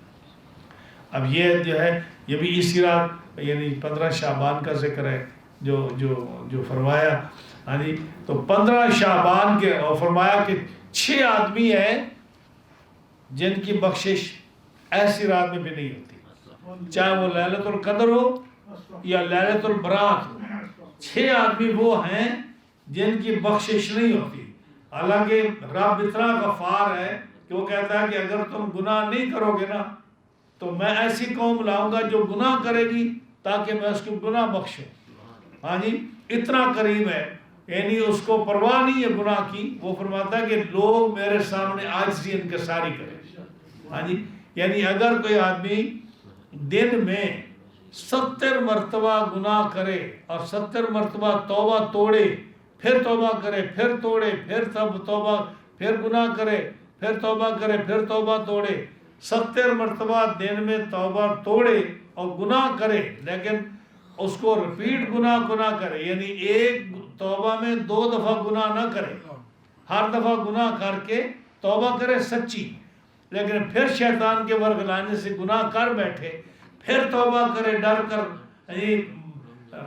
اب یہ جو ہے یہ بھی اسی رات یعنی 15 شعبان کا ذکر ہے جو فرمایا۔ ہاں جی، تو 15 شعبان کے اور فرمایا کہ 6 آدمی ہیں جن کی بخشش ایسی رات میں بھی نہیں ہوتی، چاہے وہ لیلۃ القدر ہو یا لیلۃ البرات ہو، 6 آدمی وہ ہیں جن کی بخشش نہیں ہوتی۔ حالانکہ رب اتنا غفار ہے کہ وہ کہتا ہے کہ اگر تم گناہ نہیں کرو گے نا تو میں ایسی قوم لاؤں گا جو گناہ کرے گی تاکہ میں اس کی گناہ بخشوں۔ ہاں جی، اتنا کریم ہے، یعنی اس کو پرواہ نہیں ہے گناہ کی، وہ فرماتا ہے کہ لوگ میرے سامنے عاجزی انکساری کریں۔ ہاں جی، یعنی اگر کوئی آدمی دن میں 70 مرتبہ گناہ کرے اور 70 مرتبہ توبہ توڑے، پھر توبہ کرے، پھر توڑے، پھر توبہ، پھر گناہ کرے، پھر توبہ کرے، پھر توبہ توڑے، 70 مرتبہ دن میں توبہ توڑے اور گناہ کرے، لیکن اس کو ریپیٹ گناہ کرے، یعنی ایک توبہ میں 2 دفعہ گناہ نہ کرے، ہر دفعہ گناہ کر کے توبہ کرے سچی، لیکن پھر شیطان کے ورگلانے سے گناہ کر بیٹھے، پھر توبہ کرے ڈر کر، یعنی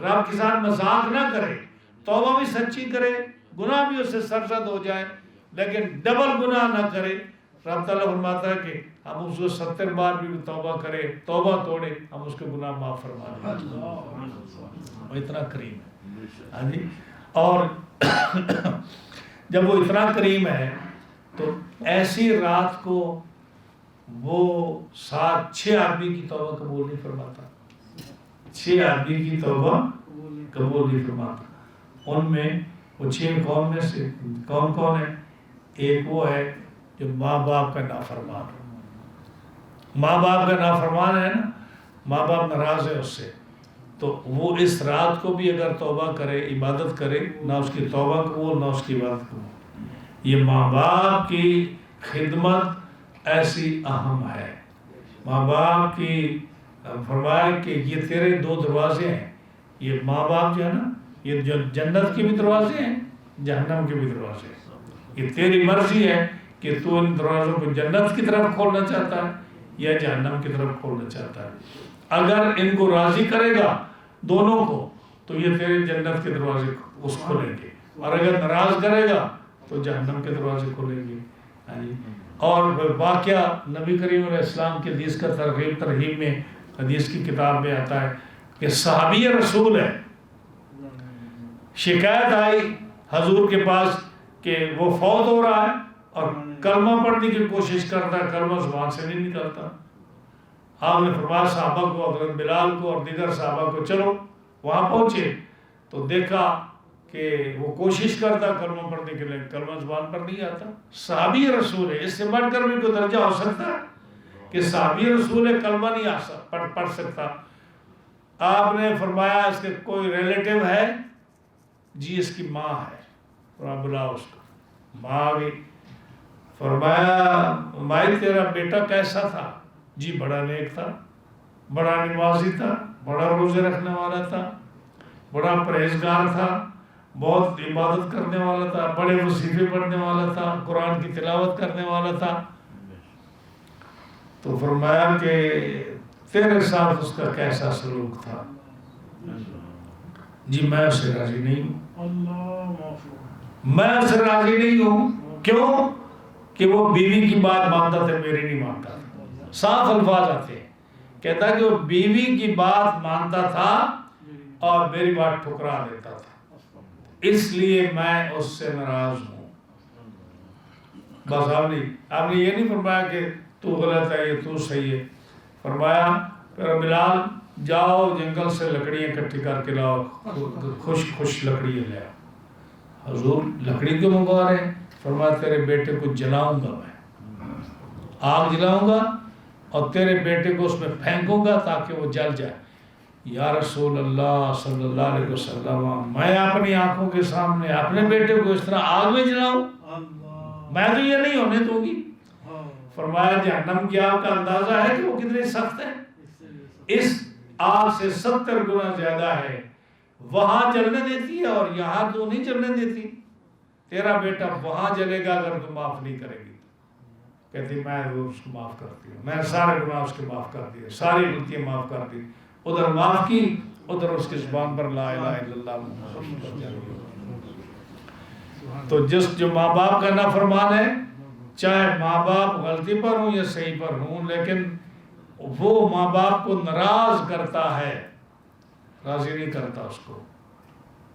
رب کے ساتھ مذاق نہ کرے، توبہ بھی سچی کرے، گناہ بھی اس سے سرزد ہو جائے، لیکن ڈبل گناہ نہ کرے۔ رب تعالیٰ فرماتا ہے کہ ہم اس کو 70 بار بھی توبہ کرے، توبہ توڑے، ہم اس کے گناہ معاف فرما دیں۔ وہ اتنا کریم ہے۔ ہاں جی، اور جب وہ اتنا کریم ہے تو ایسی رات کو وہ 6 آدمی کی توبہ قبول نہیں فرماتا، 6 آدمی کی توبہ قبول نہیں فرماتا۔ ان میں وہ 6 قوم میں سے کون کون ہے؟ ایک وہ ہے جو ماں باپ کا نافرمان، ماں باپ کا نافرمان ہے نا، ماں باپ ناراض ہے اس سے، تو وہ اس رات کو بھی اگر توبہ کرے، عبادت کرے، نہ اس کی توبہ قبول نہ اس کی عبادت قبول۔ یہ ماں باپ کی خدمت ایسی اہم ہے۔ ماں باپ کی فرمایا کہ یہ تیرے دو دروازے ہیں، یہ ماں باپ جو ہے نا، یہ جو جنت کے بھی دروازے ہیں، جہنم کے بھی دروازے ہیں۔ یہ تیری مرضی ہے کہ تو ان دروازوں کو جنت کی طرف کھولنا چاہتا ہے یا جہنم کی طرف کھولنا چاہتا ہے۔ اگر ان کو راضی کرے گا دونوں کو تو یہ تیرے جنت کے دروازے اس کھولیں گے، اور اگر ناراض کرے گا تو جہنم کے دروازے کھولیں گے۔ اور واقعہ نبی کریم علیہ السلام کی حدیث کا ترغیب میں حدیث کی کتاب میں آتا ہے کہ صحابی رسول ہے، شکایت آئی حضور کے پاس کہ وہ فوت ہو رہا ہے اور کلمہ پڑھنے کی کوشش کرتا ہے، کلمہ زبان سے نہیں نکلتا۔ آپ نے فرمایا صحابہ کو، حضرت بلال کو اور دیگر صحابہ کو چلو وہاں پہنچے تو دیکھا کہ وہ کوشش کرتا کلمہ پڑھنے کے لیے، کلمہ زبان پر نہیں آتا۔ صحابی رسول ہے، اس سے بڑھ کر بھی کوئی درجہ ہو سکتا ہے کہ صحابی رسول ہے کلمہ نہیں پڑھ سکتا۔ آپ نے فرمایا اس کے کوئی ریلیٹیو ہے؟ جی اس کی ماں ہے۔ فرمایا بلاؤ اس کو۔ ماں آ گئی۔ فرمایا مائی تیرا بیٹا کیسا تھا؟ جی بڑا نیک تھا، بڑا نمازی تھا، بڑا روزے رکھنے والا تھا، بڑا پرہیزگار تھا، بہت عبادت کرنے والا تھا، بڑے وظیفے پڑھنے والا تھا، قرآن کی تلاوت کرنے والا تھا۔ تو فرمایا کہ تیرے ساتھ اس کا کیسا سلوک تھا؟ جی میں اسے راضی نہیں ہوں، میں اسے راضی نہیں ہوں۔ کیوں؟ کہ وہ بیوی کی بات مانتا تھا، میری نہیں مانتا تھا۔ صاف الفاظ آتے ہیں، کہتا کہ وہ بیوی کی بات مانتا تھا اور میری بات ٹھکرا دیتا تھا، اس لیے میں اس سے ناراض ہوں۔ بس آپ نے یہ نہیں فرمایا کہ تو غلط ہے یہ تو صحیح ہے۔ فرمایا پھر بلال جاؤ جنگل سے لکڑیاں اکٹھی کر کے لاؤ، خوش لکڑیاں لے آؤ۔ حضور لکڑی کیوں منگوا رہے ہیں؟ فرمایا تیرے بیٹے کو جلاؤں گا، میں آگ جلاؤں گا اور تیرے بیٹے کو اس میں پھینکوں گا تاکہ وہ جل جائے۔ یا رسول اللہ صلی اللہ علیہ وسلم، میں اپنی آنکھوں کے سامنے اپنے بیٹے کو اس طرح آگ میں جلاؤں؟ میں تو یہ نہیں ہونے دوں گی۔ فرمایا جہنم کی آگ کا اندازہ ہے کہ وہ کتنی سخت ہے؟ اس آگ سے 70 گنا زیادہ ہے، وہاں جلنے دیتی ہے اور یہاں تو نہیں جلنے دیتی۔ تیرا بیٹا وہاں جلے گا اگر تو معاف نہیں کرے گی۔ کہتی میں اس کو معاف کرتی ہوں، میں سارے گناہ اس کے معاف کر دیے، ساری غلطیاں معاف کر دی۔ ادھر معاف کی، ادھر اس کی زبان پر لا الہ الا اللہ محمد رسول اللہ۔ تو جو ماں باپ کا نافرمان ہے، چاہے ماں باپ غلطی پر ہوں یا صحیح پر ہوں، لیکن وہ ماں باپ کو ناراض کرتا ہے، راضی نہیں کرتا اس کو،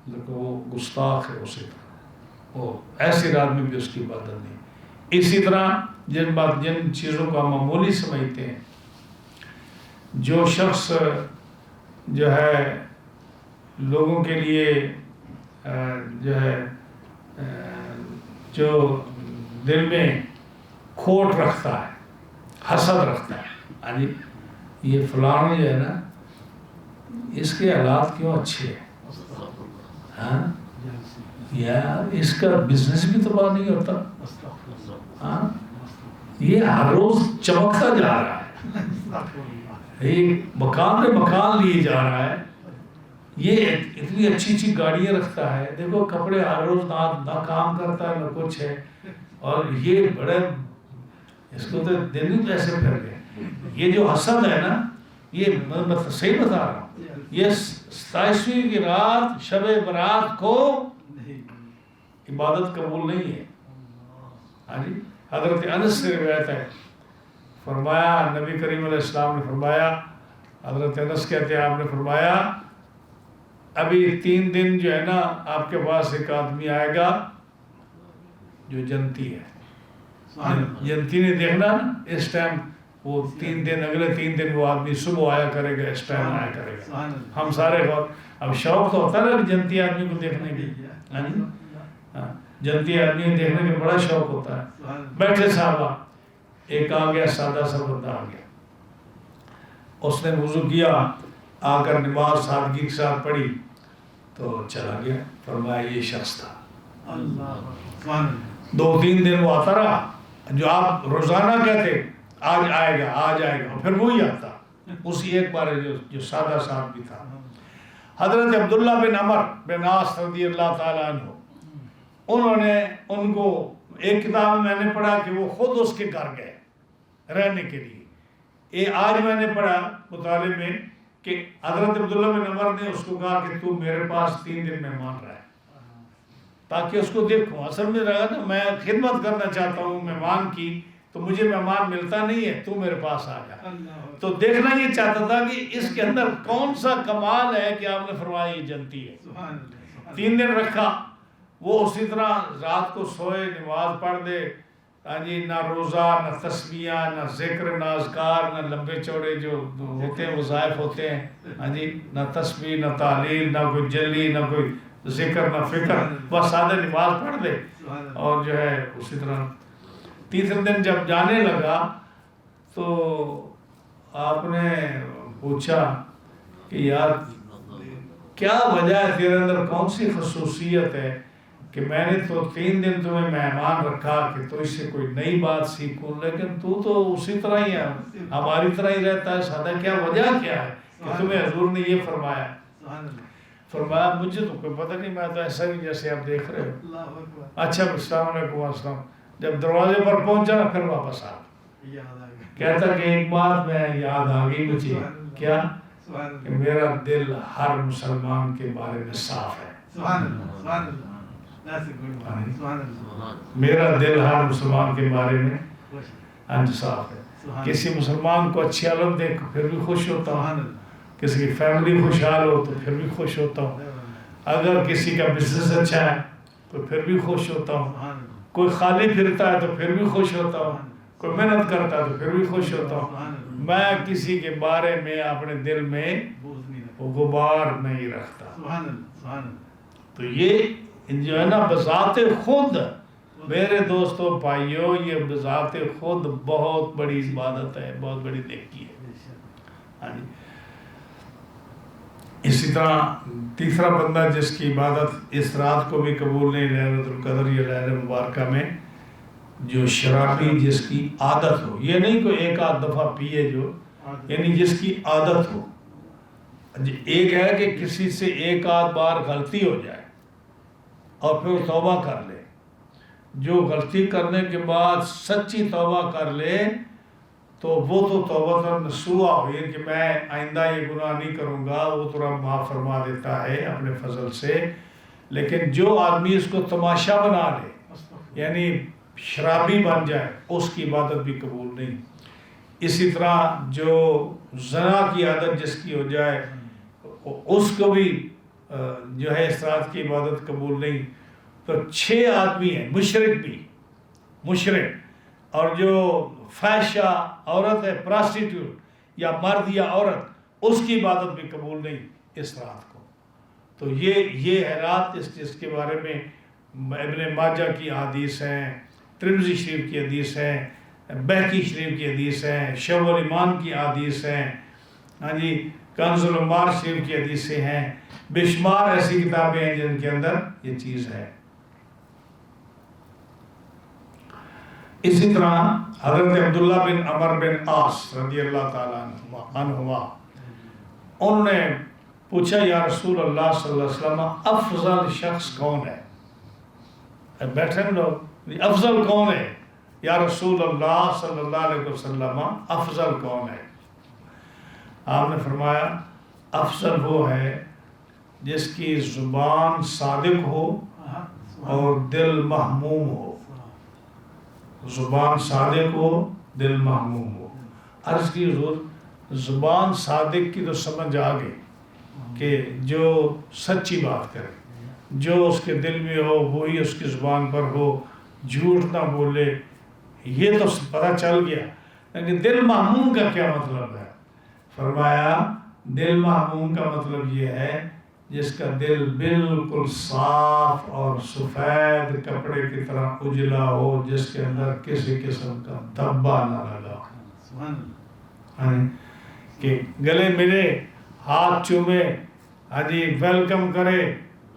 لیکن وہ گستاخ ہے اسی طرح، وہ ایسی رات میں بھی اس کی عبادت نہیں۔ اسی طرح جن چیزوں کو ہم معمولی سمجھتے ہیں، جو شخص جو ہے لوگوں کے لیے جو ہے جو دل میں کھوٹ رکھتا ہے، حسد رکھتا ہے، یعنی یہ فلاں جو ہے نا اس کے حالات کیوں اچھے ہیں، ہاں یار اس کا بزنس بھی تباہ نہیں ہوتا، ہاں یہ ہر روز چمکتا جا رہا ہے، ایک مقام پہ مکان لیے جا رہا ہے، یہ اتنی اچھی اچھی گاڑیاں رکھتا ہے، دیکھو کپڑے ہر روز نہ کام کرتا ہے نہ کچھ ہے، اور یہ بڑے اس کو تو دن ہی پیسے پھر گئے۔ یہ جو حسد ہے نا، یہ میں صحیح بتا رہا ہوں، یہ 27ویں کی رات شب برات کو عبادت قبول نہیں ہے۔ ہاں جی، حضرت انس سے روایت ہے، فرمایا نبی کریم علیہ السلام نے فرمایا، حضرت انس کہتے ہیں آپ نے فرمایا ابھی 3 دن جو ہے نا آپ کے پاس ایک آدمی آئے گا جو جنتی ہے، جنتی نے دیکھنا نا اس ٹائم، وہ 3 دن اگلے 3 دن وہ آدمی صبح آیا کرے گا، اس ٹائم آیا کرے گا۔ ہم سارے اب شوق تو ہوتا ہے نا جنتی آدمی کو دیکھنے کی، جنتی آدمی دیکھنے کا بڑا شوق ہوتا ہے۔ بیٹھے صحابہ، ایک آ گیا سادہ سا بندہ آ گیا، اس نے وضو کیا آ کر نماز سادگی کے ساتھ پڑھی تو چلا گیا. فرمایا یہ شخص تھا. 2-3 دن وہ آتا رہا جو آپ روزانہ کہتے آج آئے گا آج آئے گا، پھر وہی آتا اسی ایک بار جو سادہ ساتھ بھی تھا. حضرت عبداللہ بن عمر بن عاص رضی اللہ تعالیٰ عنہ، انہوں نے ان کو ایک کتاب میں نے پڑھا کہ وہ خود اس کے گھر گئے رہنے کے لیے. آج میں نے پڑھا مطالعے میں کہ حضرت عبداللہ بن عمر نے اس کو کہا کہ تو میرے پاس 3 دن مہمان رہے تاکہ اس کو دیکھوں. اصل میں رہا نا میں خدمت کرنا چاہتا ہوں مہمان کی، تو مجھے مہمان ملتا نہیں ہے، تو میرے پاس آ جا. تو دیکھنا یہ چاہتا تھا کہ اس کے اندر کون سا کمال ہے کہ آپ نے فرمایا یہ جنتی ہے. 3 دن رکھا. وہ اسی طرح رات کو سوئے، نماز پڑھ دے، ہاں جی، نہ روزہ نہ تسبیحاں نہ ذکر نہ اذکار نہ لمبے چوڑے جو ہوتے ہیں وظائف ہوتے ہیں، ہاں جی، نہ تسبیح نہ تعلیل نہ کوئی جلی نہ کوئی ذکر نہ فکر، بس سادہ نماز پڑھ دے. اور جو ہے اسی طرح تیسرے دن جب جانے لگا تو آپ نے پوچھا کہ یار کیا وجہ ہے تیرے اندر، کون سی خصوصیت ہے کہ میں نے تو 3 دن تمہیں مہمان رکھا کہ تو اس سے کوئی نئی بات سیکھوں، لیکن تو اسی طرح ہی ہے، ہماری طرح ہی رہتا ہے سادہ، کیا وجہ کیا ہے کہ تمہیں حضور نے یہ فرمایا؟ فرمایا مجھے تو کوئی پتہ نہیں، میں تو ایسا ہی جیسے آپ دیکھ رہے ہو. اچھا السلام علیکم. السلام. جب دروازے پر پہنچا نا پھر واپس آ. کہتا کہ ایک بات میں یاد آ گئی مجھے، کیا کہ میرا دل ہر مسلمان کے بارے میں صاف ہے. میرا دل ہر مسلمان کے بارے میں صاف ہے. کسی مسلمان کو اچھی حالت دیکھ پھر بھی خوش ہوتا ہوں، کسی کی فیملی خوشحال ہو تو پھر بھی خوش ہوتا ہوں، اگر کسی کا بزنس اچھا ہے تو پھر بھی خوش ہوتا ہوں، کوئی خالی پھرتا ہے تو پھر بھی خوش ہوتا ہوں، کوئی محنت کرتا ہے تو پھر بھی خوش ہوتا ہوں. میں کسی کے بارے میں اپنے دل میں غبار نہیں رکھتا. تو یہ جو ہے نا بذات خود میرے دوستوں بھائیوں، یہ بذات خود بہت بڑی عبادت ہے، بہت بڑی نیکی ہے. اسی طرح تیسرا بندہ جس کی عبادت اس رات کو بھی قبول نہیں، لیلۃ القدر یا لیلہ مبارکہ میں، جو شرابی جس کی عادت ہو، یہ نہیں کوئی ایک آدھ دفعہ پیے جو، یعنی جس کی عادت ہو. ایک ہے کہ کسی سے ایک آدھ بار غلطی ہو جائے اور پھر توبہ کر لے، جو غلطی کرنے کے بعد سچی توبہ کر لے تو وہ تو توبہ نصوحہ ہوئی کہ میں آئندہ یہ گناہ نہیں کروں گا، وہ تو رب معاف فرما دیتا ہے اپنے فضل سے. لیکن جو آدمی اس کو تماشا بنا لے، یعنی شرابی بن جائے، اس کی عبادت بھی قبول نہیں. اسی طرح جو زنا کی عادت جس کی ہو جائے، اس کو بھی جو ہے اس رات کی عبادت قبول نہیں. تو 6 آدمی ہیں، مشرک اور جو فحشہ عورت ہے، پراسٹیٹیوٹ یا مرد یا عورت، اس کی عبادت بھی قبول نہیں اس رات کو. تو یہ ہے رات جس کے بارے میں ابن ماجہ کی حدیث ہیں، ترمذی شریف کی حدیث ہیں، بہقی شریف کی حدیث ہیں، شعب الایمان کی حدیث ہیں، ہاں جی، کنز العمار شریف کی حدیثیں ہیں، بے شمار ایسی کتابیں ہیں جن کے اندر یہ چیز ہے. اسی طرح حضرت عبداللہ بن عمر بن عاص رضی اللہ تعالیٰ عنہما، انہوں نے پوچھا یا رسول اللہ صلی اللہ علیہ وسلم افضل شخص کون ہے؟ بیٹھے لوگ، افضل کون ہے یا رسول اللہ صلی اللہ علیہ وسلم، افضل کون ہے؟ آپ نے فرمایا افضل وہ ہے جس کی زبان صادق ہو اور دل محموم ہو. زبان صادق ہو، دل محموم ہو. عرض کی حضور زبان صادق کی تو سمجھ آ گئی کہ جو سچی بات کرے، جو اس کے دل میں ہو وہی اس کی زبان پر ہو، جھوٹ نہ بولے، یہ تو پتہ چل گیا. لیکن دل محموم کا کیا مطلب ہے؟ فرمایا دل محموم کا مطلب یہ ہے جس کا دل بالکل صاف اور سفید کپڑے کی طرح اجلا ہو، جس کے اندر کسی قسم کا دھبا نہ لگا، کہ گلے ملے ہاتھ چومے، ہاں جی ویلکم کرے،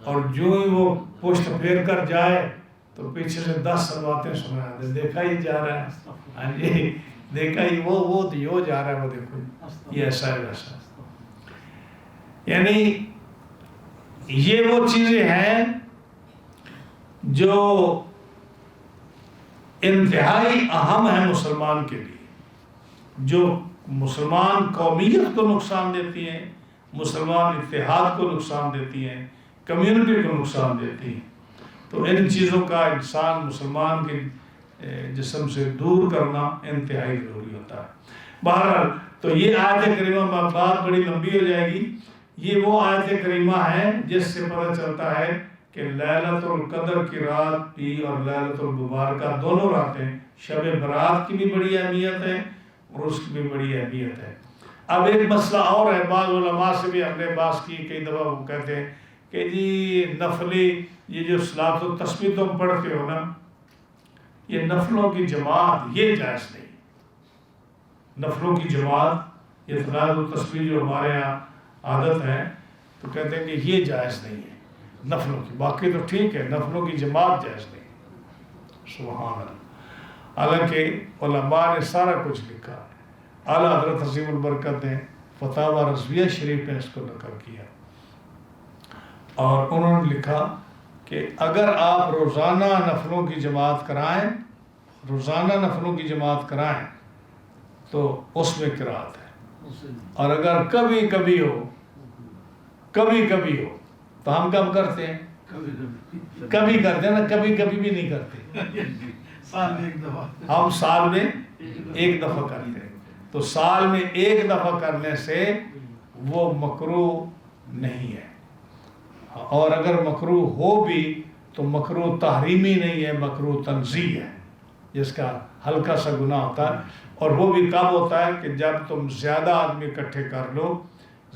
اور جو ہی وہ پشت پھیر کر جائے تو پیچھے سے 10 باتیں سنا دے، دیکھا ہی جا رہا ہے، ہاں جی دیکھا ہی وہ تو یہ جا رہا ہے، وہ دیکھو یہ ایسا ہے ویسا ہے۔ یعنی یہ وہ چیزیں ہیں جو انتہائی اہم ہیں مسلمان کے لیے، جو مسلمان قومیت کو نقصان دیتی ہیں، مسلمان اتحاد کو نقصان دیتی ہیں، کمیونٹی کو نقصان دیتی ہیں۔ تو ان چیزوں کا انسان مسلمان کے جسم سے دور کرنا انتہائی ضروری ہوتا ہے۔ بہرحال تو یہ آیت کریمہ، بات بڑی لمبی ہو جائے گی، یہ وہ آیت کریمہ ہے جس سے پتہ چلتا ہے کہ لیلۃ القدر کی رات بھی اور لیلۃ المبارکہ دونوں راتیں، شب برات کی بھی بڑی اہمیت ہے اور اس کی بھی بڑی اہمیت ہے۔ اب ایک مسئلہ اور ہے، بعض علماء سے بھی ہم نے بات کی، کئی دفعہ وہ کہتے ہیں کہ جی نفلی یہ جو صلاۃ و تسبیح تم پڑھتے ہو نا، یہ نفلوں کی جماعت یہ جائز نہیں، نفلوں کی جماعت، یہ صلاۃ و تسبیح جو ہمارے یہاں عادت ہے تو کہتے ہیں کہ یہ جائز نہیں ہے نفلوں کی، باقی تو ٹھیک ہے، نفلوں کی جماعت جائز نہیں۔ سبحان اللہ، حالانکہ علماء نے سارا کچھ لکھا ہے، اعلیٰ حضرت عظیم البرکت نے فتاوی رضویہ شریف میں اس کو نقل کیا، اور انہوں نے لکھا کہ اگر آپ روزانہ نفلوں کی جماعت کرائیں، روزانہ نفلوں کی جماعت کرائیں تو اس میں قرات ہے، اور اگر کبھی کبھی ہو تو ہم کب کرتے ہیں؟ کبھی کرتے ہیں نا، کبھی کبھی بھی نہیں کرتے، ہم سال میں ایک دفعہ کرتے ہیں، تو سال میں ایک دفعہ کرنے سے وہ مکروہ نہیں ہے، اور اگر مکروہ ہو بھی تو مکروہ تحریمی نہیں ہے، مکروہ تنزیہ ہے، جس کا ہلکا سا گناہ ہوتا ہے، اور وہ بھی کب ہوتا ہے کہ جب تم زیادہ آدمی اکٹھے کر لو،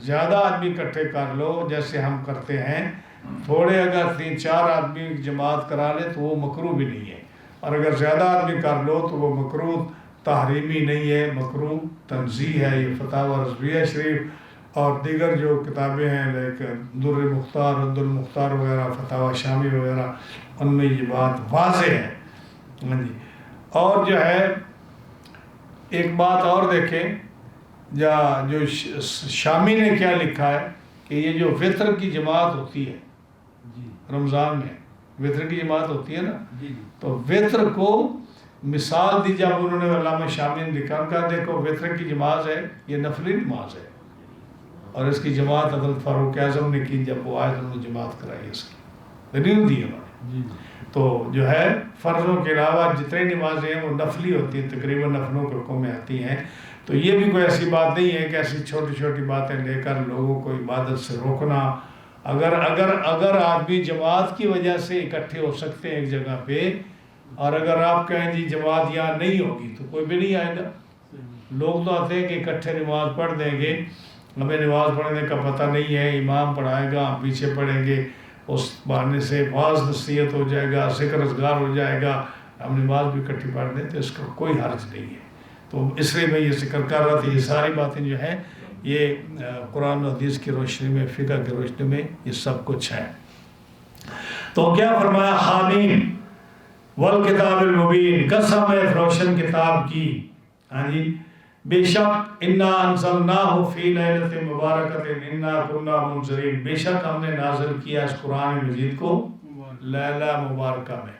زیادہ آدمی اکٹھے کر لو جیسے ہم کرتے ہیں، تھوڑے اگر 3-4 آدمی جماعت کرا لے تو وہ مکروہ بھی نہیں ہے، اور اگر زیادہ آدمی کر لو تو وہ مکروہ تحریمی نہیں ہے، مکروہ تنزیہ ہے۔ یہ فتاوی رضویہ شریف اور دیگر جو کتابیں ہیں لیکن در مختار، رد المختار وغیرہ، فتاوی شامی وغیرہ، ان میں یہ بات واضح ہے۔ اور جو ہے ایک بات اور دیکھیں، جو شامی نے کیا لکھا ہے کہ یہ جو وطر کی جماعت ہوتی ہے رمضان میں، وطر کی جماعت ہوتی ہے نا، تو وطر کو مثال دی، جب انہوں نے علامہ شامی نے لکھا کہ دیکھو وطر کی جماعت ہے، یہ نفلی نماز ہے، اور اس کی جماعت حضرت فاروق اعظم نے کی، جب وہ آئے تو انہوں نے جماعت کرائی، اس کی دلیل دی انہوں نے۔ تو جو ہے فرضوں کے علاوہ جتنی نمازیں ہیں وہ نفلی ہوتی ہیں، تقریباً نفلوں کے حکم میں آتی ہیں، تو یہ بھی کوئی ایسی بات نہیں ہے کہ ایسی چھوٹی چھوٹی باتیں لے کر لوگوں کو عبادت سے روکنا۔ اگر آدمی جماعت کی وجہ سے اکٹھے ہو سکتے ہیں ایک جگہ پہ، اور اگر آپ کہیں جی جماعت یہاں نہیں ہوگی تو کوئی بھی نہیں آئے گا، لوگ تو آتے ہیں کہ اکٹھے نماز پڑھ دیں گے، ہمیں نماز پڑھنے کا پتہ نہیں ہے، امام پڑھائے گا ہم پیچھے پڑھیں گے، اس بہانے سے واعظ نصیحت ہو جائے گا، ذکر اذکار ہو جائے گا، ہم نماز بھی اکٹھی پڑھ دیں تو اس کا کوئی حرج نہیں ہے۔ تو اس لیے میں یہ ذکر کر رہا تھا، یہ ساری باتیں جو ہیں یہ قرآن و حدیث کی روشنی میں، فقہ کی روشنی میں یہ سب کچھ ہے۔ تو کیا فرمایا؟ حامیم والکتاب المبین، قسم ہے روشن کتاب کی، ہاں جی، بے شک انا انزلناہ فی لیلۃ مبارکۃ انا کنا منذرین، بے شک ہم نے نازل کیا اس قرآن مجید کو لیلہ مبارکہ میں،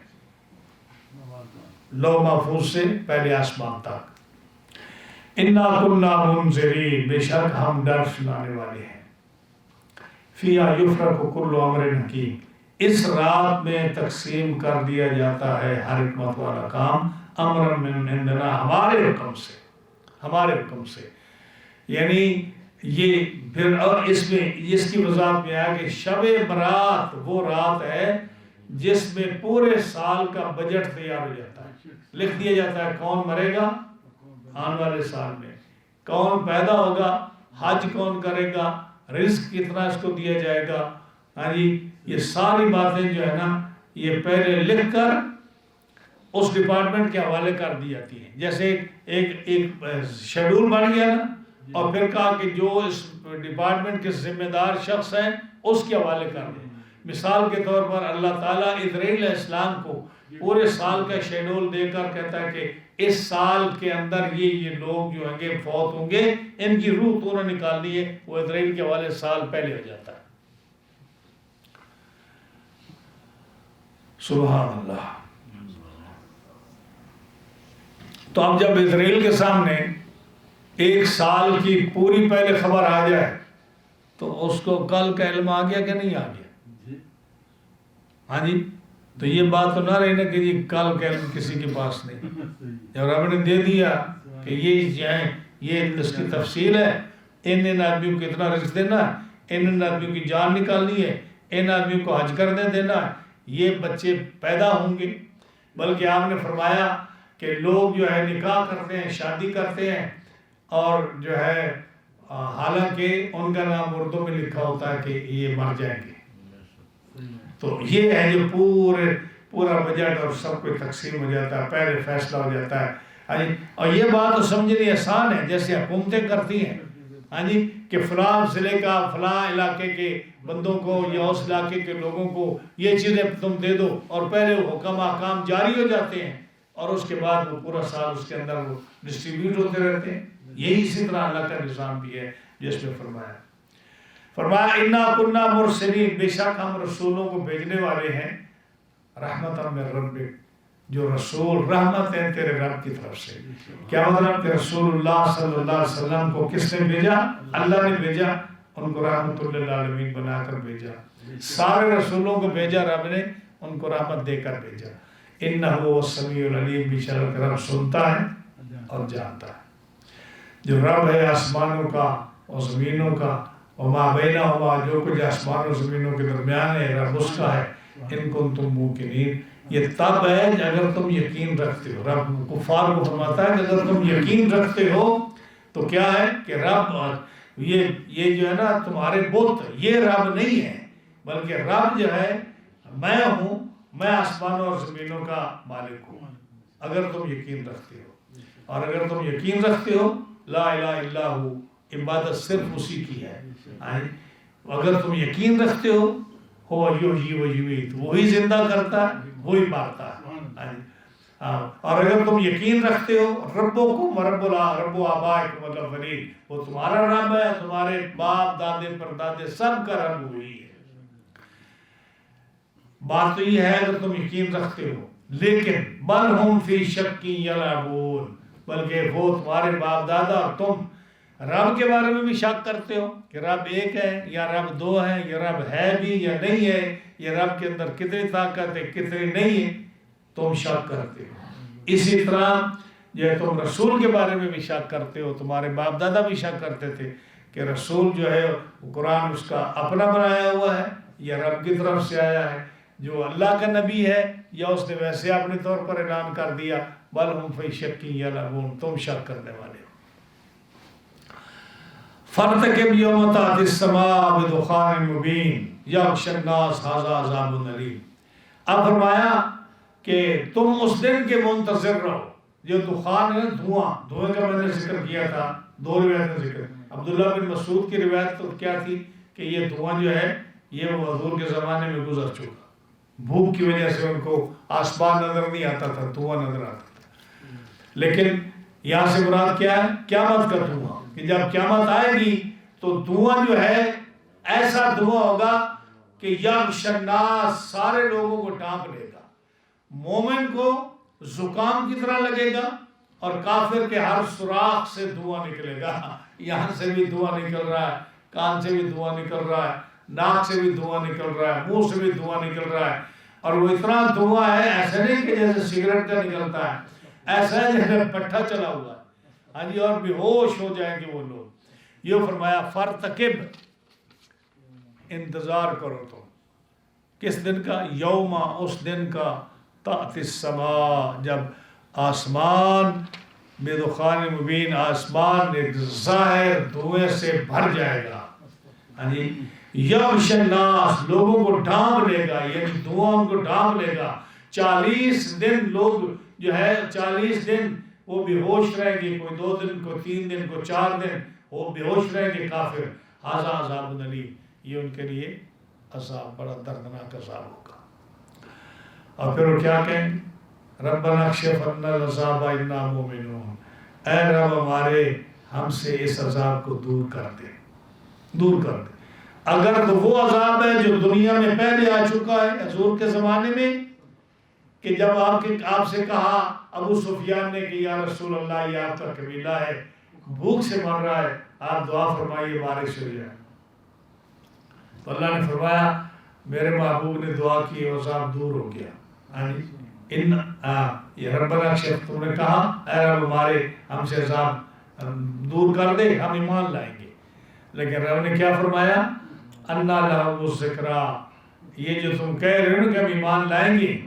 لوح محفوظ سے پہلے آسمان تک، انا کنا منذرین، بے شک ہم ڈر سنانے والے ہیں، فیہا یفرق کل امر حکیم، اس رات میں تقسیم کر دیا جاتا ہے ہر حکمت والا کام، امر من عندنا، ہمارے حکم سے، ہمارے حکم سے۔ یعنی یہ پھر اور اس میں اس کی وضاحت میں آیا کہ شب برات وہ رات ہے جس میں پورے سال کا بجٹ تیار ہو جاتا ہے، لکھ دیا جاتا ہے کون مرے گا آنے والے سال میں، کون پیدا ہوگا، حج کون کرے گا، رزق کتنا اس کو دیا جائے گا، ہاں جی، یہ ساری باتیں جو ہے نا یہ پہلے لکھ کر اس ڈپارٹمنٹ کے حوالے کر دی جاتی ہیں، جیسے ایک شیڈول بن گیا نا، اور پھر کہا کہ جو اس ڈپارٹمنٹ کے ذمہ دار شخص ہیں اس کے حوالے کر دیں. مثال کے طور پر اللہ تعالیٰ اسرائیل علیہ السلام کو پورے سال کا شیڈول دے کر کہتا ہے کہ اس سال کے اندر یہ لوگ جو ہوں گے فوت ہوں گے، ان کی روح تو انہیں نکالنی ہے. وہ اسرائیل کے حوالے سال پہلے ہو جاتا ہے. سبحان اللہ. تو اب جب اسرائیل کے سامنے ایک سال کی پوری پہلے خبر آ جائے تو اس کو کل کا علم آ گیا کہ نہیں آ گیا؟ ہاں جی. تو یہ بات تو نہ رہی نا کہ جی کل کا علم کسی کے پاس نہیں. جب رب نے دے دیا کہ یہ اس کی تفصیل ہے، ان آدمیوں کو اتنا رزق دینا ہے، ان آدمیوں کی جان نکالنی ہے، ان آدمیوں کو حج کرنے دینا ہے، یہ بچے پیدا ہوں گے. بلکہ آپ نے فرمایا کہ لوگ جو ہے نکاح کرتے ہیں، شادی کرتے ہیں، اور جو ہے حالانکہ ان کا نام اردو میں لکھا ہوتا ہے کہ یہ مر جائیں گے. تو یہ ہے جو پورا بجٹ اور سب کو تقسیم ہو جاتا ہے، پہلے فیصلہ ہو جاتا ہے. ہاں جی. اور یہ بات تو سمجھنی آسان ہے، جیسے حکومتیں کرتی ہیں. ہاں جی. کہ فلاں ضلع کا فلاں علاقے کے بندوں کو یا اس علاقے کے لوگوں کو یہ چیزیں تم دے دو، اور پہلے وہ حکم احکام جاری ہو جاتے ہیں اور اس کے بعد وہ پورا سال اس کے اندر وہ ڈسٹریبیوٹ ہوتے رہتے ہیں. یہی اسی طرح اللہ کا نظام بھی ہے جس میں فرمایا انا کنا مرسلین، بے شک ہم رسولوں کو بھیجنے والے ہیں، رحمت من ربک، جو رسول رحمت ہے تیرے رب کی طرف سے. کیا مطلب کہ رسول اللہ صلی اللہ علیہ وسلم کو کس نے بھیجا؟ اللہ نے بھیجا. ان کو رحمت للعالمین بنا کر بھیجا. سارے رسولوں کو بھیجا رب نے، ان کو رحمت دے کر بھیجا. انہ هو السمیع العلیم، بے شک رب سنتا ہے اور جانتا ہے. جو رب ہے آسمانوں کا اور زمینوں کا، وما بینہما، جو کچھ آسمان اور زمینوں کے درمیان ہے، رب اس کا ہے. ان کنتم موقنین، یہ تب ہے اگر تم یقین رکھتے ہو. رب کفار کو فرماتا ہے کہ اگر تم یقین رکھتے ہو تو کیا ہے کہ رب یہ جو ہے نا تمہارے بت، یہ رب نہیں ہے، بلکہ رب جو ہے میں ہوں، میں آسمانوں اور زمینوں کا مالک ہوں. اگر تم یقین رکھتے ہو، اور اگر تم یقین رکھتے ہو لا الہ الا ہو، عبادت صرف اسی کی ہے. اگر تم یقین رکھتے ہو یحیی و یمیت، وہی زندہ کرتا ہے، وہی مارتا ہے. اور اگر تم یقین رکھتے ہو ربکم رب آبائکم الاولین، وہ تمہارا رب ہے، تمہارے باپ دادے پردادے سب کا رب وہی ہے. بات تو یہ ہے اگر تم یقین رکھتے ہو. لیکن بل ہم فی شک یلعبون، بلکہ وہ تمہارے باپ دادا اور تم رب کے بارے میں بھی شک کرتے ہو کہ رب ایک ہے یا رب دو ہے، یا رب ہے بھی یا نہیں ہے، یا رب کے اندر کتنی طاقت ہے کتنی نہیں ہے، تم شک کرتے ہو. اسی طرح جو ہے تم رسول کے بارے میں بھی شک کرتے ہو. تمہارے باپ دادا بھی شک کرتے تھے کہ رسول جو ہے قرآن اس کا اپنا بنایا ہوا ہے یا رب کی طرف سے آیا ہے، جو اللہ کا نبی ہے یا اس نے ویسے اپنے طور پر اعلان کر دیا. بل ہم فی شک یلعبون، تم شک کرنے والے ہو. فارتقب یوم تأتی السماء بدخان مبین یغشی الناس ھذا عذاب علیم. اب فرمایا کہ تم اس دن کے منتظر رہو. جو دخان ہے دھوئیں کا میں نے ذکر کیا تھا، دو روایت میں ذکر. عبداللہ بن مسعود کی روایت تو کیا تھی کہ یہ دھواں جو ہے یہ وہ حضور کے زمانے میں گزر چکا. بھوک کی وجہ سے ان کو آسمان نظر نہیں آتا تھا، دھواں نظر آتا تھا. لیکن یہاں سے مراد کیا ہے؟ قیامت کا دھواں، کہ جب قیامت آئے گی تو دھواں جو ہے ایسا دھواں ہوگا کہ یغشی الناس، سارے لوگوں کو ڈھانپ لے گا. مومن کو زکام کی طرح لگے گا اور کافر کے ہر سوراخ سے دھواں نکلے گا. یہاں سے بھی دھواں نکل رہا ہے، کان سے بھی دھواں نکل رہا ہے، ناک سے بھی دھواں نکل رہا ہے، منہ سے بھی دھواں نکل رہا ہے. اور وہ اتنا دھواں ہے، ایسا نہیں کہ جیسے سگریٹ کا نکلتا ہے، ایسا ہے جیسے پٹھا چلا ہوا ہے. ہاں جی. اور بے ہوش ہو جائیں گے وہ لوگ. یہ فرمایا فارتقب، انتظار کرو تم. کس دن کا؟ یوما، اس دن کا، تأتی السماء، جب آسمان بدخان مبین، آسمان ایک ظاہر دھوئیں سے بھر جائے گا. ہاں جی. یغشی الناس، لوگوں کو ڈھانپ لے گا، یعنی دھواں ان کو ڈھانپ لے گا. 40 دن لوگ جو ہے 40 دن وہ بے ہوش رہیں گے، کوئی 2 دن، کوئی 3 دن، کوئی 4 دن وہ بے ہوش رہیں گے کافر. ھذا عذاب علیم، یہ ان کے لیے عذاب، بڑا دردناک عذاب ہوگا. اور پھر وہ کیا کہیں؟ ربنا اکشف عنا العذاب انا مومنون، اے رب ہمارے ہم سے اس عذاب کو دور کر دے، دور کر دے. اگر تو وہ عذاب ہے جو دنیا میں پہلے آ چکا ہے حضور کے زمانے میں، کہ جب آپ سے کہا ابو سفیان نے کہ یا رسول اللہ یہ آپ کا قبیلہ ہے بھوک سے مر رہا ہے، آپ دعا فرمائیے بارش ہو جائے. تو اللہ نے فرمایا میرے محبوب نے دعا کی اور عذاب دور ہو گیا. یہ ربنا اکشف، تم نے کہا اے رب ہمارے ہم سے عذاب دور کر دے، ہم ایمان لائیں گے. لیکن رب نے کیا فرمایا؟ انا لہم الذکریٰ، یہ جو تم کہہ رہے ہو کہ ہم ایمان لائیں گے،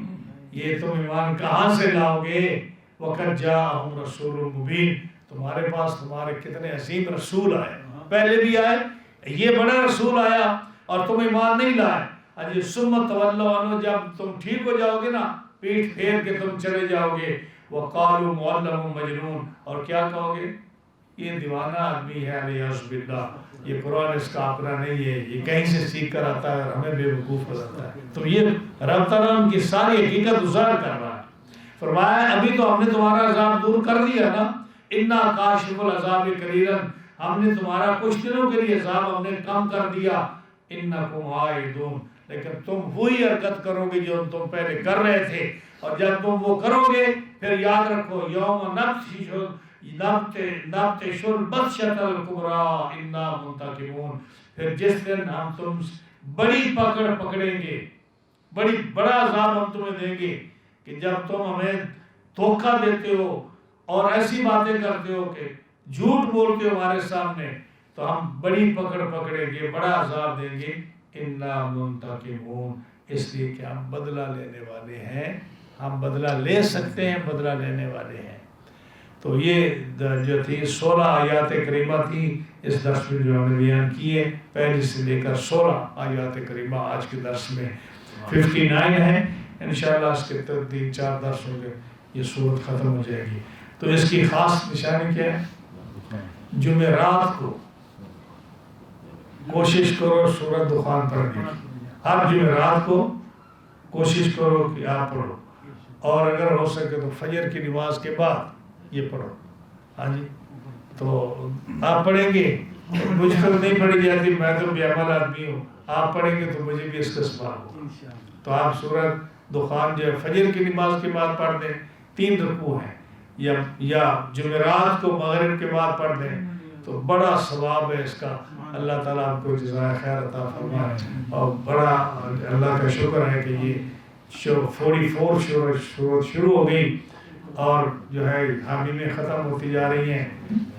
یہ تم ایمان کہاں سے لاؤ گے؟ وَقَدْ جَاءَهُمْ رَسُولٌ مُبِينٌ، تمہارے پاس تمہارے کتنے عظیم رسول آئے، پہلے بھی آئے، یہ بڑا رسول آیا اور تم ایمان نہیں لائے. اجی ثم تولوا عنہ، جب تم ٹھیک ہو جاؤ گے نا، پیٹ پھیر کے تم چلے جاؤ گے. وَقَالُوا مُعَلَّمٌ مَجْنُونَ، اور کیا کہو گے؟ یہ دیوانہ آدمی ہے، علیہ باللہ، یہ قرآن اس کا اپنا نہیں ہے، یہ کہیں سے سیکھ کر آتا ہے اور ہمیں بے وقوف بتاتا ہے. تو یہ رب تعالیٰ ان کی ساری حقیقت ظاہر کر رہا ہے. فرمایا ابھی تو ہم نے تمہارا عذاب دور کر دیا نا، انا کاشف العذاب قلیلا، ہم نے تمہارا کچھ دنوں کے لیے عذاب ہم نے کم کر دیا. انکم عائدون، لیکن تم وہی حرکت کرو گے جو تم پہلے کر رہے تھے. اور جب تم وہ کرو گے پھر یاد رکھو یوم نبطش البطشۃ الکبریٰ انا منتقمون، پھر جس دن ہم تم بڑی پکڑ پکڑیں گے، بڑا عذاب ہم تمہیں دیں گے کہ جب تم ہمیں دھوکہ دیتے ہو اور ایسی باتیں کرتے ہو کہ جھوٹ بولتے ہو ہمارے سامنے، تو ہم بڑی پکڑ پکڑیں گے، بڑا عذاب دیں گے. انا منتقمون، اس لیے کہ ہم بدلہ لینے والے ہیں، ہم بدلہ لے سکتے ہیں، بدلہ لینے والے ہیں. تو یہ جو تھی 16 آیات کریمہ تھی اس درس میں جو ہم نے بیان کیے، پہلی سے لے کر 16 آیات کریمہ آج کے درس میں 59 ہیں. انشاءاللہ اس کے 3-4 درس ہوں گے یہ سورت ختم ہو جائے گی. تو اس کی خاص نشانی کیا ہے؟ جمعرات کو کوشش کرو سورۃ دخان پڑھنے کی، ہر جمعرات کو کوشش کرو کہ آپ پڑھو، اور اگر ہو سکے تو فجر کی نماز کے بعد یہ پڑھو. ہاں جی، تو آپ پڑھیں گے، مجھ پر نہیں پڑھی جاتی، میں تو بے عمل آدمی ہوں، آپ پڑھیں گے تو مجھے بھی اس کا ثواب ہو. تو آپ سورۃ دخان جو فجر کی نماز کے بعد پڑھ دیں، 3 رکوع ہیں، یا جمعرات کو مغرب کے بعد پڑھ دیں تو بڑا ثواب ہے اس کا. اللہ تعالیٰ آپ کو جزائے خیر عطا فرمائے. اور بڑا اللہ کا شکر ہے کہ یہ 44 شروع ہو گئی اور جو ہے حامی میں ختم ہوتی جا رہی ہیں.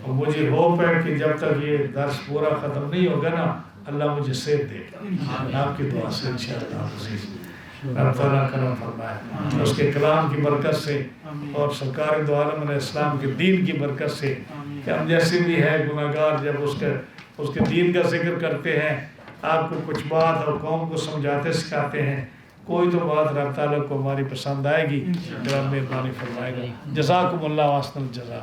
اور مجھے ہوپ ہے کہ جب تک یہ درس پورا ختم نہیں ہوگا نا، اللہ مجھے صحت دے گا آپ کی دعا سے انشاءاللہ. رب تعالیٰ کرم فرمائے اس کے کلام کی برکت سے اور سرکار دو عالم علیہ السلام کے دین کی برکت سے کہ ہم جیسے بھی ہیں گناہگار، جب اس کے دین کا ذکر کرتے ہیں، آپ کو کچھ بات اور قوم کو سمجھاتے سکھاتے ہیں، کوئی تو بات رب تعالیٰ کو ہماری پسند آئے گی، رب مہربانی فرمائے گا. جزاکم اللہ واحسن الجزا.